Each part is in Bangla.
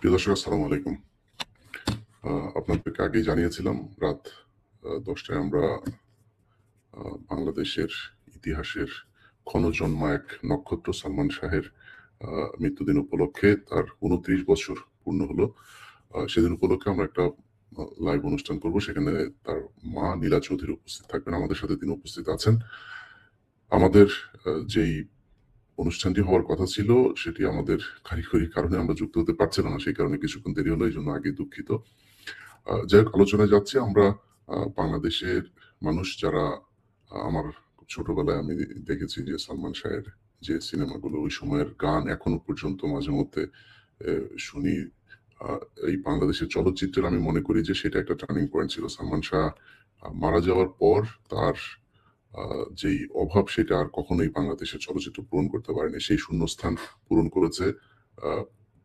প্রিয় দর্শক, আসসালামু আলাইকুম। আপনাদেরকে আগেই জানিয়েছিলাম রাত ১০টায় আমরা বাংলাদেশের ইতিহাসের ক্ষণজন্মা এক নক্ষত্র সালমান শাহের মৃত্যুদিন উপলক্ষে তার ২৯ বছর পূর্ণ হলো। সেদিন উপলক্ষে আমরা একটা লাইভ অনুষ্ঠান করব। সেখানে তার মা নীলা চৌধুরী উপস্থিত থাকবেন। আমাদের সাথে তিনি উপস্থিত আছেন। আমাদের যেই অনুষ্ঠানটি হওয়ার কথা ছিল সেটি আমাদের কারিগরি কারণে আমরা যুক্ত হতে পারছিলাম না। সেই কারণে কিছুক্ষণ দেরি হলো। এজন্য আগেই দুঃখিত। যাই হোক, আলোচনায় যাচ্ছি। আমরা বাংলাদেশের মানুষ যারা আমার খুব ছোটবেলায় আমি দেখেছি যে সালমান শাহের যে সিনেমাগুলো, ওই সময়ের গান এখনো পর্যন্ত মাঝে মধ্যে শুনি। আ এই বাংলাদেশের চলচ্চিত্রের আমি মনে করি যে সেটা একটা টার্নিং পয়েন্ট ছিল। সালমান শাহ মারা যাওয়ার পর তার যেই অভাব সেটা আর কখনোই বাংলাদেশের চলচ্চিত্র পূরণ করতে পারেনি। সেই শূন্যস্থান পূরণ করেছে আ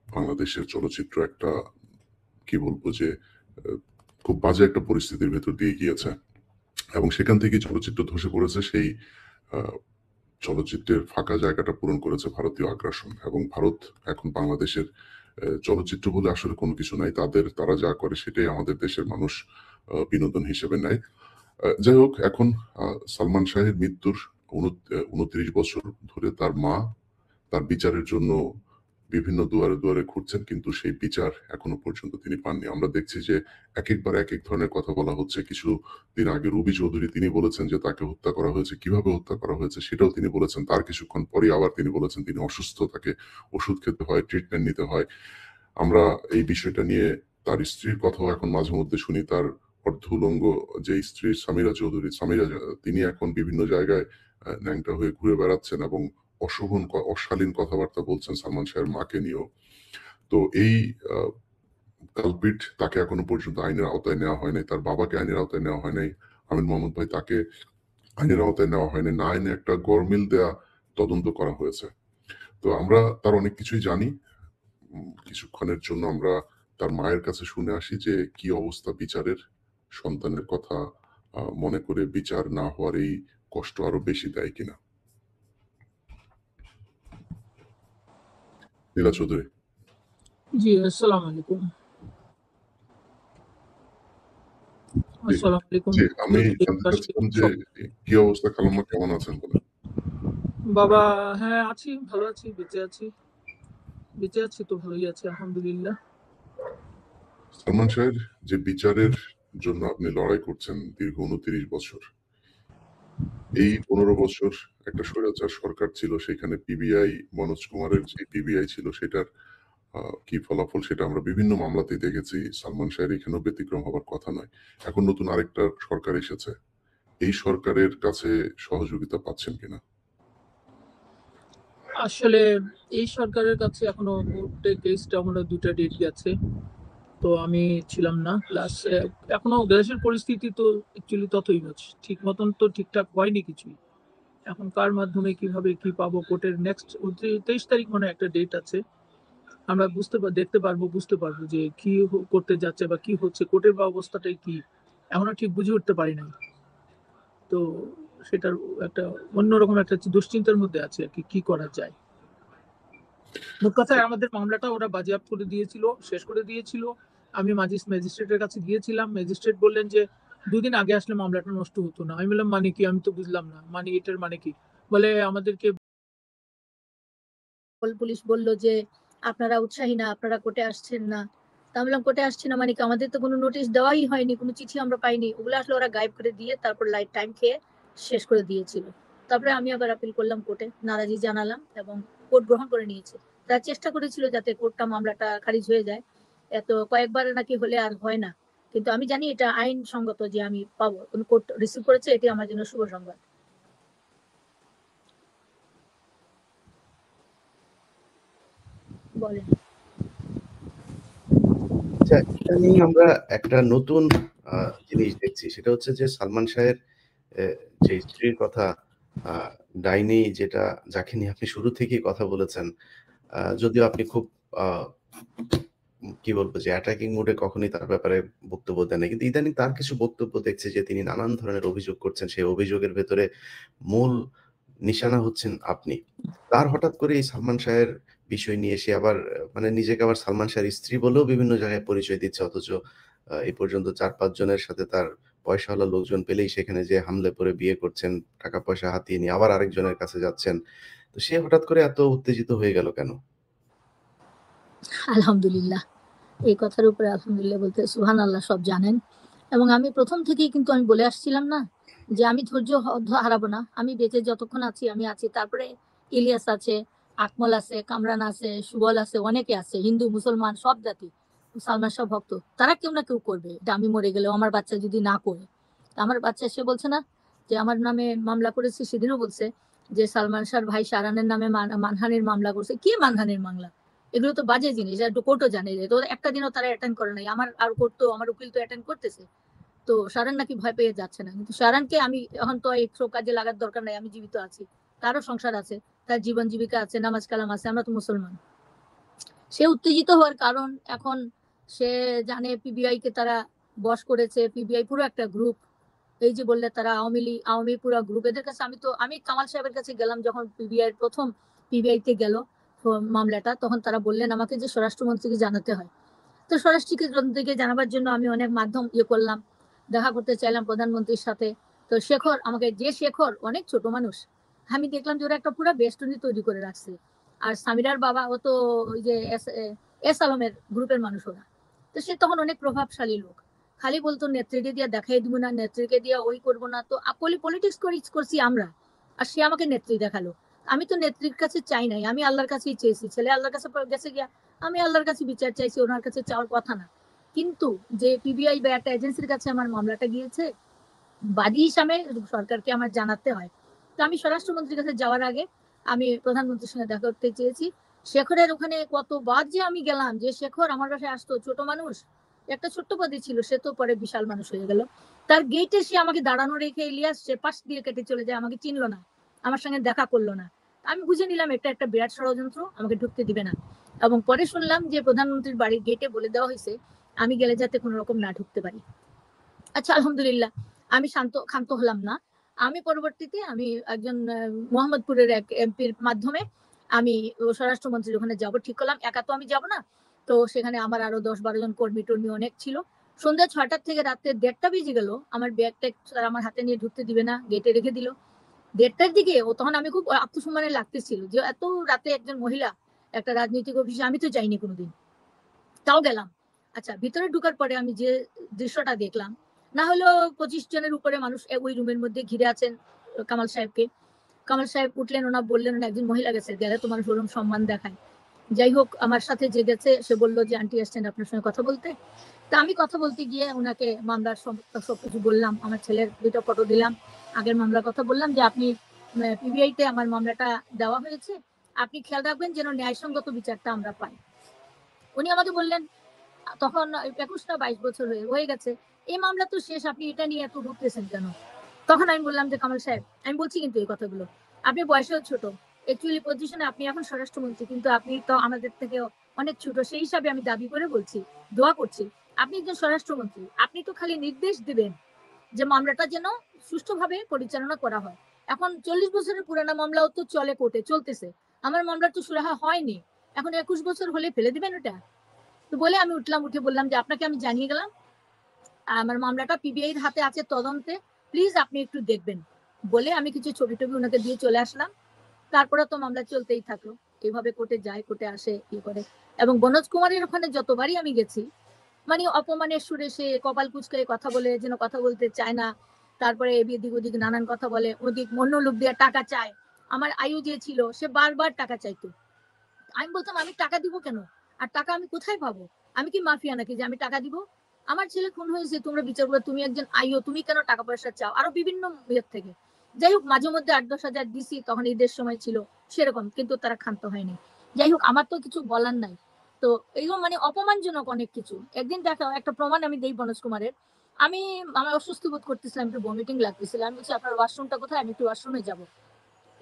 বাংলাদেশের চলচ্চিত্র একটা, কি বলবো যে, আ খুব বাজে একটা পরিস্থিতির ভেতর দিয়ে গিয়েছে। এবং সেখান থেকেই চলচ্চিত্র ধসে পড়েছে। সেই আ চলচ্চিত্রের ফাঁকা জায়গাটা পূরণ করেছে ভারতীয় আগ্রাসন। এবং ভারত এখন বাংলাদেশের চলচ্চিত্র বলে আসলে কোনো কিছু নাই। তারা যা করে সেটাই আমাদের দেশের মানুষ বিনোদন হিসেবে নেয়। যাই হোক, এখন সালমান শাহের মৃত্যুর ২৯ বছর ধরে তার মা তার বিচারের জন্য বিভিন্ন দুয়ারে, দুয়ারে ঘুরছেন, কিন্তু সেই বিচার এখনো পর্যন্ত তিনি পাননি। আমরা দেখছি যে একেকবার একেক ধরনের কথা বলা হচ্ছে। কিছুদিন আগে রুবি চৌধুরী তিনি বলেছেন যে তাকে হত্যা করা হয়েছে। কিভাবে হত্যা করা হয়েছে সেটাও তিনি বলেছেন। তার কিছুক্ষণ পরেই আবার তিনি বলেছেন তিনি অসুস্থ, তাকে ওষুধ খেতে হয়, ট্রিটমেন্ট নিতে হয়। আমরা এই বিষয়টা নিয়ে তার স্ত্রীর কথাও এখন মাঝে মধ্যে শুনি। তার অর্ধ উলঙ্গ যে স্ত্রী সামিরা চৌধুরী, তিনি এখন বিভিন্ন জায়গায় ন্যাংটা হয়ে ঘুরে বেড়াচ্ছেন এবং অশালীন কথাবার্তা বলছেন সালমান শাহের মাকে নিয়েও। তো এই আ কালপ্রিট, তাকে এখনো পর্যন্ত আইনের আওতায় নেওয়া হয় নাই। তার বাবাকে আইনের আওতায় নেওয়া হয় নাই। আমিন মোহাম্মদ ভাই, তাকে আইনের আওতায় নেওয়া হয় নাই। না এনে একটা গরমিল দেয়া তদন্ত করা হয়েছে। তো আমরা তার অনেক কিছুই জানি। কিছুক্ষণের জন্য আমরা তার মায়ের কাছে শুনে আসি যে কি অবস্থা বিচারের। সন্তানের কথা মনে করে বিচার না হওয়ার এই কষ্ট আরো বেশি দেয় কিনা। নীলা চৌধুরী। জি, আসসালামু আলাইকুম। জি, আসসালামু আলাইকুম। জি, আমি জানতে চাচ্ছিলাম যে কি অবস্থা, খালাম্মা কেমন আছেন বলেন? বাবা, হ্যাঁ আছি, ভালো আছি, বেঁচে আছি। বেঁচে আছি তো ভালোই আছি, আলহামদুলিল্লাহ। সালমান শাহের যে বিচারের জন্য আপনি লড়াই করছেন দীর্ঘ ২৯ বছর। এই ১৫ বছর একটা স্বৈরাচার সরকার ছিল। সেখানে পিবিআই, মনোজ কুমারের যে পিবিআই ছিল সেটার কি ফলাফল সেটা আমরা বিভিন্ন মামলাতেই দেখেছি। সালমান শাহের এখানেও ব্যতিক্রম হবার কথা নয়। এখন নতুন আরেকটা সরকার এসেছে। এই সরকারের কাছে সহযোগিতা পাচ্ছেন কিনা? আসলে এই সরকারের কাছে এখনো কোর্টে কেসটা আমরা ২টা ডেট গেছে। তো আমি ছিলাম না। প্লাস এখনো দেশের পরিস্থিতি তো অ্যাকচুয়ালি ততই হচ্ছে। ঠিক মতন তো ঠিকঠাক হয়নি কিছুই। এখন কার মাধ্যমে কিভাবে কি পাবো, কোর্টের নেক্সট ২৩ তারিখ মনে হয় একটা ডেট আছে। আমরা দেখতে পারবো, বুঝতে পারবো যে কি করতে যাচ্ছে বা কি হচ্ছে, কোর্টের বা অবস্থাটাই কি এখনো ঠিক বুঝে উঠতে পারি নাই। তো সেটার একটা অন্যরকম একটা দুশ্চিন্তার মধ্যে আছে আর কি, কি করা যায়। মোট কথায় আমাদের মামলাটা ওরা বাজেয়াপ্ত করে দিয়েছিল, শেষ করে দিয়েছিল। আমি ম্যাজিস্ট্রেটের কাছে গিয়েছিলাম। ম্যাজিস্ট্রেট বললেন যে ২ দিন আগে আসলে মামলাটা নষ্ট হতো না। আমি বললাম মানে কি? আমি তো বুঝলাম না। মানে এটার মানে কি? বলে আমাদেরকে পুলিশ বলল যে আপনারা উৎসাহী না, আপনারা কোর্টে আসছেন না। তা আমি বললাম কোর্টে আসছি না মানে কি? আমাদের তো কোনো নোটিশ দেওয়াই হয়নি, কোনো চিঠি আমরা পাইনি। ওগুলো আসলে ওরা গায়েব করে দিয়ে তারপর লাইট টাইম খেয়ে শেষ করে দিয়েছিল। তারপরে আমি আবার আপিল করলাম কোর্টে, নারাজি জানালাম এবং কোর্ট গ্রহণ করে নিয়েছে। তারা চেষ্টা করেছিল যাতে কোর্টটা মামলাটা খারিজ হয়ে যায়। এত কয়েকবার নাকি হলে আর হয় না। কিন্তু আমি জানি এটা আইনসঙ্গত যে আমি পাবো। কোন কোর্ট রিসিভ করেছে, এটি আমার জন্য শুভ সংবাদ। বলেন। আচ্ছা, ইদানিং আমরা একটা নতুন জিনিস দেখছি। সেটা হচ্ছে যে সালমান শাহের যে স্ত্রীর কথা, ডাইনি, যাকে নিয়ে আপনি শুরু থেকেই কথা বলেছেন। যদিও আপনি খুব আ কি বলবো যে অ্যাটাকিং মুড এ কখনোই তার ব্যাপারে বক্তব্য দেন নাই। কিন্তু ইদানিং তার কিছু বক্তব্য দেখছি যে তিনি নানান ধরনের অভিযোগ করছেন। সেই অভিযোগের ভেতরে মূল নিশানা হচ্ছেন আপনি। তার হঠাৎ করে এই সালমান শাহের বিষয় নিয়ে সে আবার মানে নিজেকে আবার সালমান শাহর স্ত্রী বলেও বিভিন্ন জায়গায় পরিচয় দিচ্ছে। অথচ এই পর্যন্ত ৪-৫ জনের সাথে তার পয়সাওয়ালা লোকজন পেলেই সেখানে যেয়ে হামলে পড়ে বিয়ে করছেন, টাকা-পয়সা হাতিয়ে নিয়ে আবার আরেকজনের কাছে যাচ্ছেন। তো সে হঠাৎ করে এত উত্তেজিত হয়ে গেল কেন? আলহামদুলিল্লাহ। এই কথার উপরে আলহামদুলিল্লাহ বলতে সুবহানাল্লাহ, সব জানেন। এবং আমি ১ম থেকেই কিন্তু আমি বলে আসছিলাম না যে আমি ধৈর্য হারাবো না। আমি বেঁচে যতক্ষণ আছি আমি আছি। তারপরে ইলিয়াস আছে, আকমল আছে, কামরান আছে, সুবল আছে, অনেকে আছে। হিন্দু, মুসলমান সব জাতি। সালমান শাহ ভক্ত। তারা কেউ না কেউ করবে। এটা আমি মরে গেলেও আমার বাচ্চা যদি না করে। তা আমার বাচ্চা সে বলছে না যে আমার নামে মামলা করেছে, সেদিনও বলছে যে সালমান শাহর ভাই শাহরানের নামে মানহানির মামলা করছে। কি মানহানির মামলা? এগুলো তো বাজে জিনিস। একটু কোর্টও জানে যে তো একটা দিনও তারা অ্যাটেন্ড করে নাই। আমার আর কোর্ট তো আমার উকিল তো অ্যাটেন্ড করতেছে। তো শাহরান নাকি ভয় পেয়ে যাচ্ছে না। কিন্তু শাহরানকে আমি এখন তো এইসব কাজে লাগার দরকার নাই। আমি জীবিত আছি। তারও সংসার আছে। তার জীবন জীবিকা আছে, নামাজ কালাম আছে। আমরা তো মুসলমান। সে উত্তেজিত হওয়ার কারণ এখন সে জানে পিবিআই কে তারা বশ করেছে। পিবিআই পুরো একটা গ্রুপ। এই যে বললে তারা আওয়ামী পুরো গ্রুপ। এদের কাছে আমি কামাল সাহেবের কাছে গেলাম যখন পিবিআই প্রথম পিবিআই তে গেল মামলাটা, তখন তারা বললেন আমাকে যে স্বরাষ্ট্রমন্ত্রীকে জানাতে হয়। তো স্বরাষ্ট্রমন্ত্রীকে জানাবার জন্য আমি অনেক মাধ্যম করলাম, দেখা করতে চাইলাম প্রধানমন্ত্রীর সাথে। তো শেখর আমাকে, যে শেখর অনেক ছোট মানুষ, আমি দেখলাম যে ওরা একটা পুরো বেষ্টনী তৈরি করে রাখছে। আর সামিরার বাবা ও তো ওই যে এস আলমের গ্রুপের মানুষ ওরা। তো সে তখন অনেক প্রভাবশালী লোক। খালি বলতো নেত্রীকে দিয়ে দেখাই দিব না, নেত্রীকে দিয়ে ওই করবো না। তো পলিটিক্স করছি আমরা। আর সে আমাকে নেত্রী দেখালো। আমি তো নেত্রীর কাছে চাই নাই, আমি আল্লাহর কাছেই চেয়েছি। ছেলে আল্লাহর কাছে গেছে গিয়া, আমি আল্লাহর কাছে বিচার চাইছি, ওনার কাছে চাওয়ার কথা না। কিন্তু যে পিবিআই বা একটা এজেন্সির কাছে আমার মামলাটা গিয়েছে, বাদী হিসাবে সরকারকে আমার জানাতে হয়। তো আমি স্বরাষ্ট্রমন্ত্রীর কাছে যাওয়ার আগে আমি প্রধানমন্ত্রীর সঙ্গে দেখা করতে চেয়েছি। শেখরের ওখানে কতবার যে আমি গেলাম, যে শেখর আমার বাসায় আসতো, ছোট মানুষ, একটা ছোট্ট পদে ছিল, সে তো পরে বিশাল মানুষ হয়ে গেল। তার গেটে সে আমাকে দাঁড়ানো রেখে ইলিয়াস সে পাশ দিয়ে কেটে চলে যায়, আমাকে চিনলো না, আমার সঙ্গে দেখা করলো না। আমি বুঝে নিলাম এটা একটা বিরাট ষড়যন্ত্র, আমাকে ঢুকতে দিবে না। এবং পরে শুনলাম যে প্রধানমন্ত্রীর বাড়ির গেটে বলে দেওয়া হয়েছে আমি গেলে যাতে কোনো রকম না ঢুকতে পারি। আচ্ছা, আলহামদুলিল্লাহ, আমি ক্ষান্ত হলাম না। আমি পরবর্তীতে আমি একজন মোহাম্মদপুরের এক এমপির মাধ্যমে আমি স্বরাষ্ট্রমন্ত্রীর ওখানে যাব ঠিক করলাম। একা তো আমি যাব না। তো সেখানে আমার আরো ১০-১২ জন কর্মী টর্মী অনেক ছিল। সন্ধ্যা ৬টা থেকে রাত্রে ১:৩০ বেজে গেল। আমার ব্যাগটা আমার হাতে নিয়ে ঢুকতে দিবে না, গেটে রেখে দিল। ১:৩০ দিকে ও তখন আমি খুব আত্মসম্মানে লাগতেছিল যে এত রাতে একজন মহিলা একটা রাজনৈতিক অফিসে, আমি তো যাইনি কোনোদিন, তাও গেলাম। আচ্ছা, ভিতরে ঢুকার পরে আমি যে দৃশ্যটা দেখলাম, না হলেও ২৫ জনের উপরে মানুষ ওই রুমের মধ্যে ঘিরে আছেন কামাল সাহেবকে। কামাল সাহেব উঠলেন, ওনা বললেন একজন মহিলা গেছে, গেলে তো মানুষ ওরকম সম্মান দেখায়। যাই হোক, আমার সাথে যে গেছে সে বললো যে আন্টি আসছেন আপনার সঙ্গে কথা বলতে। তা আমি কথা বলতে গিয়ে ওনাকে মামলার সবকিছু বললাম, আমার ছেলের ২টা ফটো দিলাম, আগের মামলার কথা বললাম যে আপনি পিবিআই তে আমার মামলাটা দেওয়া হয়েছে, আপনি খেয়াল রাখবেন যেন ন্যায়সঙ্গত বিচারটা আমরা পাই। উনি আমাকে বললেন, তখন ২১ না ২২ বছর হয়ে গেছে, এই মামলা তো শেষ, আপনি এটা নিয়ে এত ঢুকতেছেন কেন? তখন আমি বললাম যে কামাল সাহেব, আমি বলছি কিন্তু এই কথাগুলো, আপনি বয়সেও ছোট, অ্যাকচুয়ালি পজিশনে আপনি এখন স্বরাষ্ট্রমন্ত্রী, কিন্তু আপনি তো আমাদের থেকে অনেক ছোট। সেই হিসাবে আমি দাবি করে বলছি, দোয়া করছি, আপনি একজন স্বরাষ্ট্রমন্ত্রী, আপনি তো খালি নির্দেশ দিবেন যে মামলাটা যেন সুষ্ঠুভাবে পরিচালনা করা হয়। এখন ৪০ বছরের পুরানো মামলাও তো চলে, কোর্টে চলতেছে। আমার মামলা তো সুরাহা হয়নি, এখন ২১ বছর হলে ফেলে দিবেন ওটা? তো বলে আমি উঠলাম, উঠে বললাম যে আপনাকে আমি জানিয়ে গেলাম আমার মামলাটা পিবিআই এর হাতে আছে তদন্তে, প্লিজ আপনি একটু দেখবেন। বলে আমি কিছু ছবি টবি ওনাকে দিয়ে চলে আসলাম। তারপরে তো মামলা চলতেই থাকলো। এইভাবে কোর্টে যায়, কোর্টে আসে, ই করে। এবং বনোজ কুমারের ওখানে যতবারই আমি গেছি, মানে অপমানের সুরে সে কপাল কুচকে কথা বলে, যেন কথা বলতে চায় না। তারপরে এদিক ওদিক নানান কথা বলে, ওদিক অন্য লোক দিয়ে টাকা চায়। আমার আয়ু যে ছিল সে বারবার টাকা চাইতো। আমি বলতাম আমি টাকা দিব কেন? আর টাকা আমি কোথায় পাবো? আমি কি মাফিয়া নাকি যে আমি টাকা দিব? আমার ছেলে খুন হয়েছে, তোমরা বিচার করো, তুমি একজন আইও, তুমি কেন টাকা পয়সা চাও? আরো বিভিন্ন ইয়ের থেকে। যাই হোক, মাঝে মধ্যে ৮-১০ হাজার দিছি, তখন ঈদের সময় ছিল সেরকম, কিন্তু তারা ক্ষান্ত হয়নি। যাই হোক, আমার তো কিছু বলার নাই। তো এইরকম মানে অপমানজনক অনেক কিছু। একদিন দেখা একটা প্রমাণ আমি দেই বনোজ কুমারের। আমার অসুস্থ বোধ করতেছিলাম, একটু ভমিটিং লাগতেছিল। আমি বলছি আপনার ওয়াশরুমটা কোথায়, আমি একটু ওয়াশরুমে যাবো।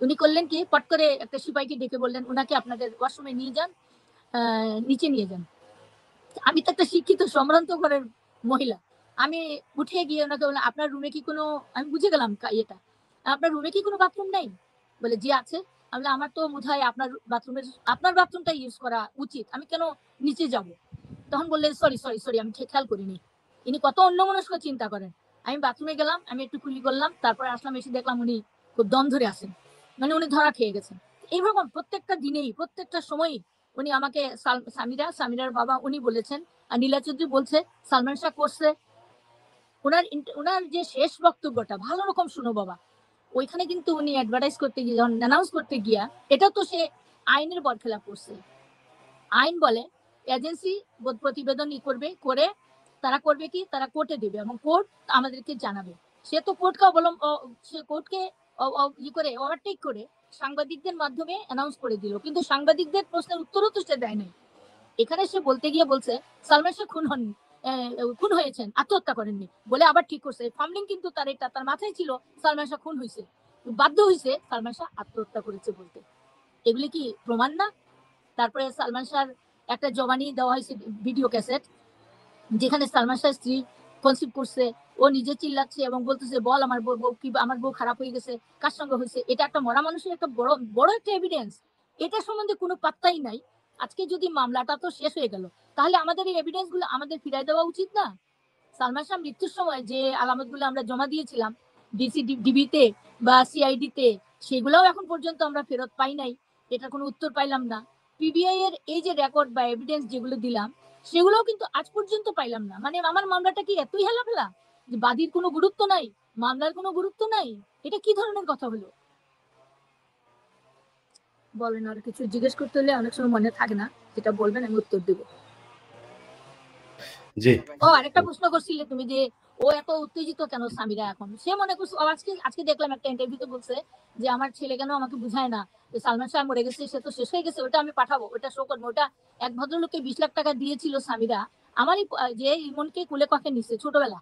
উনি করলেন কি, পট করে একটা সিপাহীকে ডেকে বললেন ওনাকে আপনাদের ওয়াশরুমে নিয়ে যান, নিচে নিয়ে যান। আমি তো একটা শিক্ষিত সম্ভ্রান্ত ঘরের মহিলা। আমি উঠে গিয়ে ওনাকে বললাম আপনার রুমে কি কোনো, আমি বুঝে গেলাম ইয়েটা, আপনার রুমে কি কোনো বাথরুম নেই? বলে জি আছে। আমি বললাম, আমার তো বোধ হয় আপনার বাথরুমটা ইউজ করা উচিত, আমি কেন নিচে যাব? তখন বললেন সরি সরি সরি, আমি খেয়াল করিনি। ইনি কত অন্যমনস্ক চিন্তা করেন। আমি বাথরুমে গেলাম, আমি একটু কুলি করলাম, তারপরে আসলাম, এসে দেখলাম উনি খুব দম ধরে আছেন, মানে উনি ধরা খেয়ে গেছেন। এইরকম প্রত্যেকটা দিনেই, প্রত্যেকটা সময়ই উনি আমাকে সামিরার বাবা উনি বলেছেন, আর নীলা চৌধুরী বলছে সালমান শাহ করছে। ওনার যে শেষ বক্তব্যটা ভালো রকম শুনো বাবা, ওইখানে কিন্তু উনি অ্যাডভার্টাইজ করতে গিয়ে, যখন অ্যানাউন্স করতে গিয়া, এটা তো সে আইনের বরখেলাপ করছে। আইন বলে এজেন্সি প্রতিবেদন করে তারা করবে কি, তারা কোর্টে দেবে এবং কোর্ট আমাদেরকে জানাবে। সে তো কোর্টকে করে ওভারটেক করে সাংবাদিকদের মাধ্যমে অ্যানাউন্স করে দিল, কিন্তু সাংবাদিকদের প্রশ্নের উত্তরও তো সে দেয় নাই। এখানে সে বলতে গিয়ে বলছে সালমান শাহ খুন হয়েছেন, আত্মহত্যা করেননি বলে আবার ঠিক করছে। ফার্মলিং কিন্তু তার মাথায় ছিল সালমান শাহ খুন হয়েছে, বাধ্য হয়েছে সালমান শাহ আত্মহত্যা করেছে বলতে। এগুলি কি প্রমাণ না? তারপরে সালমান শাহর একটা জবানি দেওয়া হয়েছে, ভিডিও ক্যাসেট, যেখানে সালমান শাহ স্ত্রী কনসিভ করছে, ও নিজে চিল্লাচ্ছে এবং বলতেছে বল আমার বউ খারাপ হয়ে গেছে, কার সঙ্গে হয়েছে। এটা একটা মরা মানুষের একটা বড় বড় একটা এভিডেন্স। এটা সম্বন্ধে কোনো পাত্তাই নাই। আজকে যদি মামলাটা তো শেষ হয়ে গেল, তাহলে আমাদের এই এভিডেন্স গুলো আমাদের ফিরাই দেওয়া উচিত না? সালমান শাহ মৃত্যুর সময় যে আলামত গুলো আমরা জমা দিয়েছিলাম ডিবিতে বা সিআইডিতে, সেগুলোও এখন পর্যন্ত আমরা ফেরত পাই নাই, এটা কোনো উত্তর পাইলাম না। পিবিআই এর এই যে রেকর্ড বা এভিডেন্স যেগুলো দিলাম, সেগুলোও কিন্তু আজ পর্যন্ত পাইলাম না। মানে আমার মামলাটা কি এতই হেলাফেলা যে বাদীর কোনো গুরুত্ব নাই, মামলার কোনো গুরুত্ব নাই? এটা কি ধরনের কথা হলো? বলেন, আর কিছু জিজ্ঞেস করতে হলে অনেক সময় মনে থাকে না, যেটা বলবেন আমি উত্তর দেবো। জি। ও আরেকটা প্রশ্ন করছিলে তুমি যে ও এত উত্তেজিত কেন সামিরা এখন? সে মনে করছে, আজকে দেখলাম একটা ইন্টারভিউতে বলছে যে আমার ছেলে কেন আমাকে বুঝায় না যে সালমান শাহ মরে গেছে, সে তো শেষ হয়ে গেছে, ওটা আমি পাঠাবো, ওটা শো করবো। ওটা এক ভদ্রলোককে 20 লাখ টাকা দিয়েছিল সামিরা, আমারই যে ইমনকে কুলে কখে নিচ্ছে ছোটবেলা।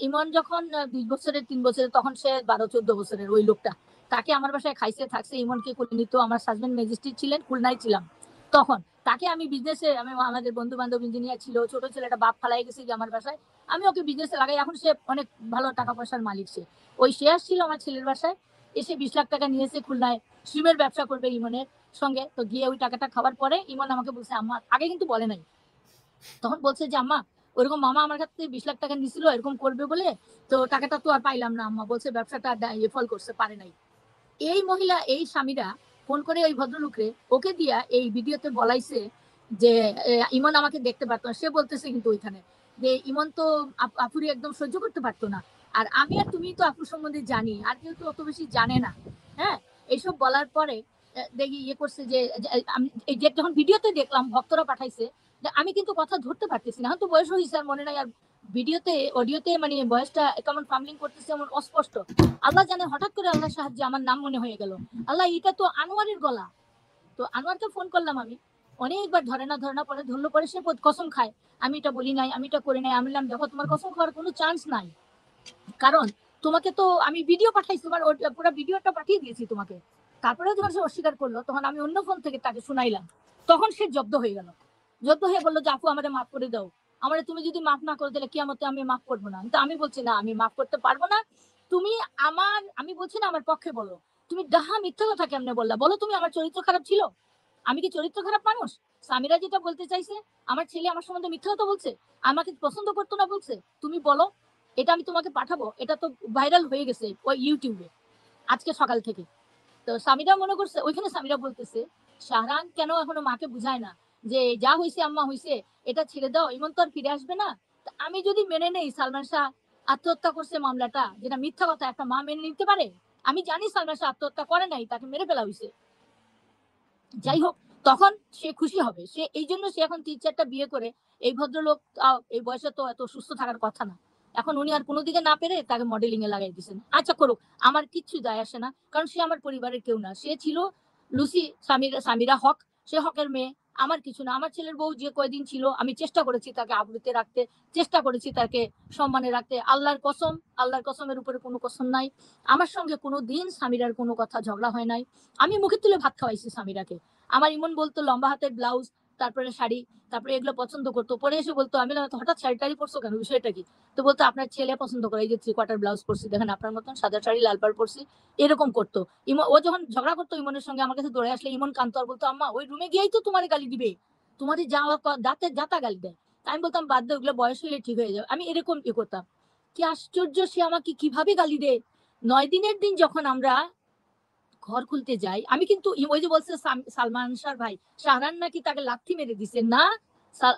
ইমন যখন 2 বছরের 3 বছরের, তখন সে 12-14 বছরের, ওই লোকটা তাকে আমার বাসায় খাইছে থাকছে, ইমনকে কুলে নিত। আমার হাজবেন্ড ম্যাজিস্ট্রেট ছিলেন, খুলনায় ছিলাম তখন। তাকে আমি বিজনেসে, আমাদের বন্ধু বান্ধব ইঞ্জিনিয়ার ছিল, ছোট ছেলেটা বাপ ফালাই গেছে যে আমার বাসায়, আমি ওকে বিজনেসে লাগাই। এখন সে অনেক ভালো টাকা পয়সার মালিক। সে ওই শেয়ার ছিল আমার ছেলের বাসায়, এসে 20 লাখ টাকা নিয়েছে খুলনায়, সিমের ব্যবসা করবে ইমনের সঙ্গে। তো গিয়ে ওই টাকাটা খাওয়ার পরে ইমন আমাকে বলছে, আম্মা, আগে কিন্তু বলে নাই, তখন বলছে যে আম্মা ওইরকম মামা আমার কাছ থেকে 20 লাখ টাকা নিছিল এরকম করবে বলে, তো টাকাটা তো আর পাইলাম না আম্মা, বলছে ব্যবসাটা ফল করছে, পারে নাই। এই মহিলা, এই স্বামীরা ফোন করে ওই ভদ্রলোকরে ওকে দিয়া এই ভিডিওতে বলাইছে যে ইমন আমাকে দেখতে পারতো না। সে বলতেছে কিন্তু ওইখানে যে ইমন তো আপুরি একদম সহ্য করতে পারতো না। আর আমি আর তুমি তো আপুর সম্বন্ধে জানি, আর কেউ তো অত বেশি জানে না। হ্যাঁ, এইসব বলার পরে দেখি করছে যে এই যে যখন ভিডিওতে দেখলাম ভক্তরা পাঠাইছে, আমি কিন্তু কথা ধরতে পারতেছি না, তো বয়স হয়েছে আর মনে নাই। আর ভিডিওতে অডিওতে মানে বয়সটা কেমন ফামলিং করতেছে, এমন অস্পষ্ট। আল্লাহ জানে, হঠাৎ করে আল্লাহ সাহায্যে আমার নাম মনে হয়ে গেল। আল্লাহ, এটা তো আনোয়ারের গলা। তো আনোয়ারকে ফোন করলাম আমি, অনেকবার ধরে না পরে ধরলো, পরে সে কসম খায় আমি এটা বলি নাই, আমি এটা করি নাই। আমি বললাম দেখো, তোমার কসম খাওয়ার কোনো চান্স নাই, কারণ তোমাকে তো আমি ভিডিও পাঠাইছি, পুরো ভিডিওটা পাঠিয়ে দিয়েছি তোমাকে। তারপরে যখন সে অস্বীকার করলো, তখন আমি অন্য ফোন থেকে তাকে শুনাইলাম, তখন সে জব্দ হয়ে গেল। জব্দ হয়ে বললো যে আপু আমাদের মাফ করে দাও, আমার তুমি যদি মাফ না করে দিলে কিয়ামতে আমি মাফ করবো না। তো আমি বলছি না, আমি মাফ করতে পারবো না। তুমি আমি বলছি না আমার পক্ষে বলো, তুমি ডাহা মিথ্যা কথা কেমনে বললা? বলো, তুমি আমার চরিত্র খারাপ ছিল? আমি কি চরিত্র খারাপ মানুষ? সামিরা যেটা বলতে চাইছে, আমার ছেলে আমার সম্বন্ধে মিথ্যা কথা বলছে, আমাকে পছন্দ করতো না বলছে, তুমি বলো। এটা আমি তোমাকে পাঠাবো, এটা তো ভাইরাল হয়ে গেছে ওই ইউটিউবে আজকে সকাল থেকে। তো সামিরা মনে করছে, ওইখানে সামিরা বলতেছে শাহরান কেন এখনো মাকে বুঝায় না যে যা হয়েছে আম্মা হয়েছে, এটা ছেড়ে দাও, ইমন তো আর ফিরে আসবে না। আমি যদি মেনে নেই সালমান শাহ আত্মহত্যা করছে, মামলাটা যেটা মিথ্যা কথা, একটা মা মেনে নিতে পারে? আমি জানি সালমান শাহ আত্মহত্যা করে নাই, তাকে মেরে ফেলা হয়েছে। যাই হোক, তখন সে খুশি হবে। সে এই জন্য সে এখন 3-4টা বিয়ে করে, এই ভদ্রলোক এই বয়সে তো এত সুস্থ থাকার কথা না, এখন উনি আর কোনো দিকে না পেরে তাকে মডেলিং এ লাগাই দিয়েছেন। আচ্ছা করুক, আমার কিচ্ছু যায় আসে না, কারণ সে আমার পরিবারের কেউ না। সে ছিল লুসি সামিরা হক, সে হকের মেয়ে, আমার কিছু না। আমার ছেলের বউ যে কয়দিন ছিল, আমি চেষ্টা করেছি তাকে আবৃত্তি রাখতে, চেষ্টা করেছি তাকে সম্মানে রাখতে। আল্লাহর কসমের উপরে কোনো কসম নাই, আমার সঙ্গে কোনো দিন সামিরার কোনো কথা ঝগড়া হয় নাই। আমি মুখে তুলে ভাত খাওয়াইছি সামিরাকে। আমার ইমন বলতো লম্বা হাতের ব্লাউজ তারপরে শাড়ি, তারপরে এগুলো পছন্দ করতো। পরে এসে বলতো, আমি বললাম, হঠাৎ শাড়ি টাড়ি পরছো কেন, বিষয়টা কি? তো বলতো আপনার ছেলে পছন্দ করে, এই যে 3 কোয়ার্টার ব্লাউজ পরছি, দেখেন আপনার মতন সাদা শাড়ি লাল পাড় পরছি, এরকম করতো। ও যখন ঝগড়া করতো ইমনের সঙ্গে, আমার কাছে দৌড়ে আসলে ইমন কান্ত, আর বলতো আম্মা ওই রুমে গিয়েই তো তোমার গালি দিবে, তোমার যাওয়া দাঁতে যাতা গালি দেয়। আমি বলতাম বাদ দে, ওগুলো বয়স হলে ঠিক হয়ে যাবে। আমি এরকম কি করতাম। কি আশ্চর্য, সে আমাকে কিভাবে গালি দেয়। 9 দিনের দিন যখন আমরা ঘর খুলতে যাই, আমি কিন্তু ওই যে বলছে সালমান শাহ ভাই, শাহরান নাকি তাকে লাথি মেরে দিছে না,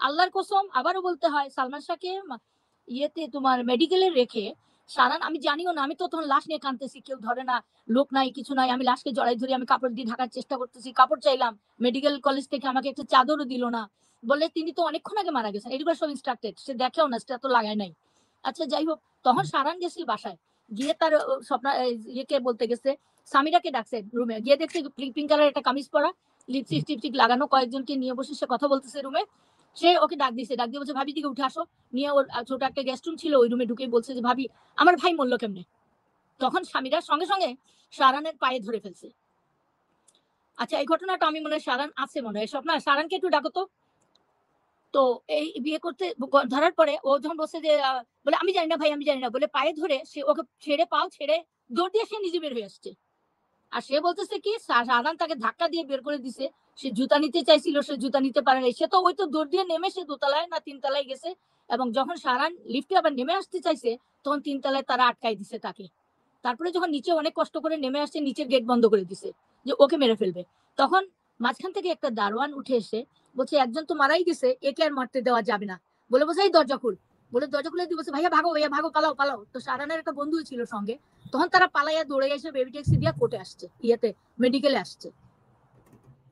আল্লাহর কসম আবারও বলতে হয়, সালমান শাহকে ইয়েতে তোমার মেডিকেলে রেখে শাহরান, আমি জানিও না, আমি তো তখন লাশ নিয়ে কাঁদতেছি, কেউ ধরে না, লোক নাই, কিছু নাই, আমি লাশকে জড়াই ধরি, আমি কাপড় দিয়ে ঢাকার চেষ্টা করতেছি, কাপড় চাইলাম, মেডিকেল কলেজ থেকে আমাকে একটা চাদরও দিল না, বলে তিনি তো অনেকক্ষণ আগে মারা গেছেন, এগুলো সব ইনস্ট্রাক্টেড, সে দেখেও না, সেটা তো লাগায় নাই। আচ্ছা যাই হোক, তখন শাহরান গেছিল বাসায়, গিয়ে তার স্বপ্ন ইয়েকে বলতে গেছে, সামিরাকে ডাকছে রুমে, গিয়ে দেখছে পিঙ্ক কালার একটা কামিজ পরা, লিপস্টিক টিপস্টিক লাগানো, কয়েকজনকে নিয়ে বসে সে কথা বলতেছে রুমে। সে ওকে ডাক দিছে, ডাক দিয়ে বলছে ভাবি দিকে উঠে আসো, নিয়ে ওর ছোট একটা গেস্ট রুম ছিল, ওই রুমে ঢুকে বলছে যে ভাবি আমার ভাই মরলো কেমনে। তখন স্বামীরা সঙ্গে সঙ্গে শাহরানের পায়ে ধরে ফেলছে। আচ্ছা এই ঘটনাটা আমি মনে হয় শাহরান আছে, মনে হয় সব না, শাহরানকে একটু ডাকো তো। তো এই বিয়ে করতে ধরার পরে ও যখন বলছে যে বলে আমি জানি না ভাই, আমি জানি না, বলে পায়ে ধরে সে ওকে ছেড়ে, পাও ছেড়ে দৌড় দিয়ে সে নিজে বের হয়ে আসছে। আর সে বলতেছে কি শাহরান তাকে ধাক্কা দিয়ে বের করে দিছে, সে জুতা নিতে চাইছিল, সে জুতা নিতে পারে নাই, সে তো ওই তো দৌড় দিয়ে নেমে সে 2তলায় না 3তলায় গেছে, এবং যখন শাহরান লিফটে আবার নেমে আসতে চাইছে তখন 3তলায় তারা আটকাই দিছে তাকে। তারপরে যখন নিচে অনেক কষ্ট করে নেমে আসছে, নিচের গেট বন্ধ করে দিছে যে ওকে মেরে ফেলবে, তখন মাঝখান থেকে একটা দারোয়ান উঠে এসে বলছে একজন তো মারাই গেছে, একে আর মারতে দেওয়া যাবে না, বলে বলছে এই দরজা খুল, বলে দরজা খুলে দিয়ে বলছে ভাইয়া ভাগো পালাও পালাও। তো শাহরানের একটা বন্ধু ছিল সঙ্গে, তখন তারা পালাইয়া দৌড়ে এসে বেবি ট্যাক্সি দিয়ে কোর্টে আসছে, ইয়েতে মেডিকেলে আসছে।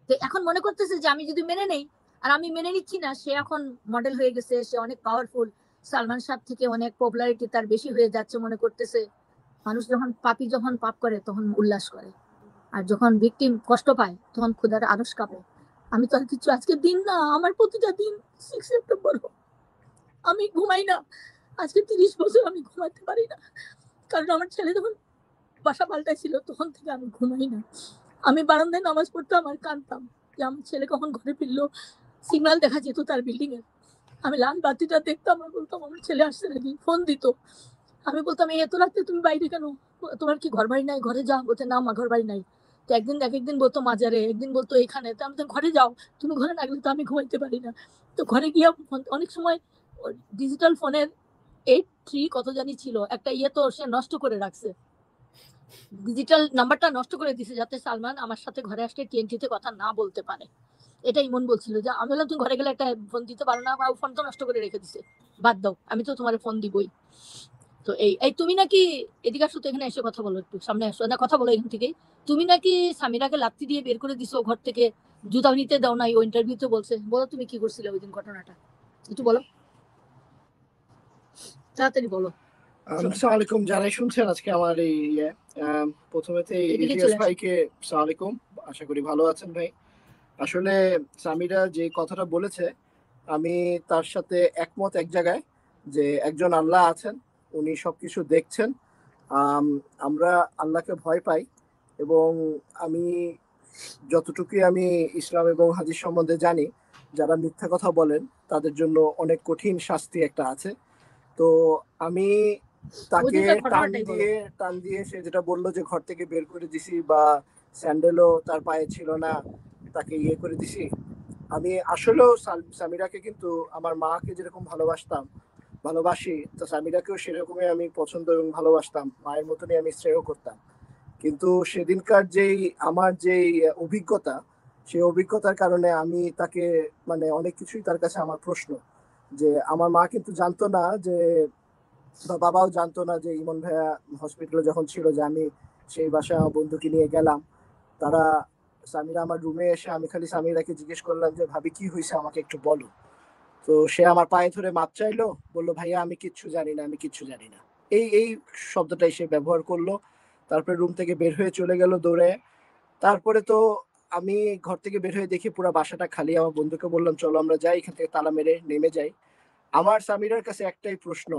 তো এখন মনে করতেছে যে আমি যদি মেনে নেই, আর আমি মেনে নিচ্ছি না, সে এখন মডেল হয়ে গেছে, সে অনেক পাওয়ারফুল, সালমান শাহ থেকে অনেক পপুলারিটি তার বেশি হয়ে যাচ্ছে, মনে করতেছে মানুষ যখন যখন পাপ করে তখন উল্লাস করে, আর যখন ভিকটিম কষ্ট পায় তখন ক্ষুধার আড়স কাঁপে। আমি তো আর কিছু, আজকের দিন না, আমার প্রতিটা দিন 6 সেপ্টেম্বর আমি ঘুমাই না, আজকে 30 বছর আমি ঘুমাতে পারি না, কারণ আমার ছেলে যখন বাসা পাল্টাইছিল তখন থেকে আমি ঘুমাই না। আমি বারান্দায় নামাজ পড়তাম আর কাঁদতাম যে আমার ছেলে কখন ঘরে ফিরলো, সিগন্যাল দেখা যেত তার বিল্ডিং এর, আমি লাল বাতিটা দেখতাম আর বলতাম আমার ছেলে আসছে নাকি, ফোন দিত, আমি বলতাম এই এত রাতে তুমি বাইরে কেন, তোমার কি ঘর বাড়ি নাই, ঘরে যাও, বলতে না মা ঘর বাড়ি নাই। তো একদিন এক একদিন বলতো মাজারে, একদিন বলতো এখানে, তো আমি তো ঘরে যাও, তুমি ঘরে না গেলে তো আমি ঘুমাইতে পারি না। তো ঘরে গিয়ে অনেক সময় ডিজিটাল ফোনের 83 কত জানি ছিল একটা ইয়ে, তো সে নষ্ট করে রাখছে, ডিজিটাল নাম্বারটা নষ্ট করে দিছে যাতে সালমান আমার সাথে ঘরে আসলে টিএনটিতে কথা না বলতে পারে। এটা ইমন বলছিল যে আমি বললাম তুমি ঘরে গেলে একটা ফোন দিতে পারো না, ফোন তো নষ্ট করে রেখে দিছে, বাদ দাও, আমি তো তোমার ফোন দিবই। তো এই তুমি নাকি এদিকে আসো তো, এখানে এসে কথা বলো, একটু সামনে আসো না, কথা বলো এখান থেকেই। তুমি নাকি সামিরাকে লাথি দিয়ে বের করে দিছো ঘর থেকে, জুতা নিতে দাও নাই, ও ইন্টারভিউতে বলছে, বলো তুমি কি করছিলে ওই দিন, ঘটনাটা একটু বলো, তাড়াতাড়ি বলো। আসসালামু আলাইকুম যারাই শুনছেন আজকে আমার এই প্রথমেতে এদিকে ইলিয়াস চলে আসো। ভাইকে আসসালামু আলাইকুম, আশা করি ভালো আছেন ভাই। আসলে সামিরা যে কথাটা বলেছে আমি তার সাথে একমত এক জায়গায়, যে একজন আল্লাহ আছেন, উনি সবকিছু দেখছেন। আমরা আল্লাহকে ভয় পাই, এবং আমি যতটুকুই আমি ইসলাম এবং হাদিস সম্বন্ধে জানি, যারা মিথ্যা কথা বলেন তাদের জন্য অনেক কঠিন শাস্তি একটা আছে। তো আমি তাকে ওদিনকার টান ঘটনাটাই বলো। দিয়ে সে যেটা বললো যে ঘর থেকে বের করে দিছি, বা স্যান্ডেলও তার পায়ে ছিল না, তাকে ইয়ে করে দিছি। আমি আসলেও সামিরাকে কিন্তু আমার মাকে যেরকম ভালোবাসি, তো সামিরাকেও সেরকমই আমি পছন্দ এবং ভালোবাসতাম, মায়ের মতনই আমি শ্রেয় করতাম। কিন্তু সেদিনকার আমার যেই অভিজ্ঞতা, সেই অভিজ্ঞতার কারণে আমি তাকে মানে অনেক কিছুই তার কাছে আমার প্রশ্ন, যে আমার মা কিন্তু জানতো না যে, বা বাবাও জানতো না যে ইমন ভাইয়া হসপিটালে যখন ছিল, যে আমি সেই বাসায় আমার বন্ধুকে নিয়ে গেলাম। তারা সামিরা আমার রুমে এসে, আমি খালি সামিরাকে জিজ্ঞেস করলাম যে ভাবি কি হয়েছে আমাকে একটু বলো। তো সে আমার পায়ে ধরে মাপ চাইলো, বললো ভাইয়া আমি কিচ্ছু জানি না, আমি কিচ্ছু জানি না, এই শব্দটাই সে ব্যবহার করলো। তারপরে রুম থেকে বের হয়ে চলে গেল দৌড়ে। তারপরে তো আমি ঘর থেকে বের হয়ে দেখি পুরো বাসাটা খালি। আমার বন্ধুকে বললাম চলো আমরা যাই, এখান থেকে তালা মেরে নেমে যাই। আমার সামিরার কাছে একটাই প্রশ্ন,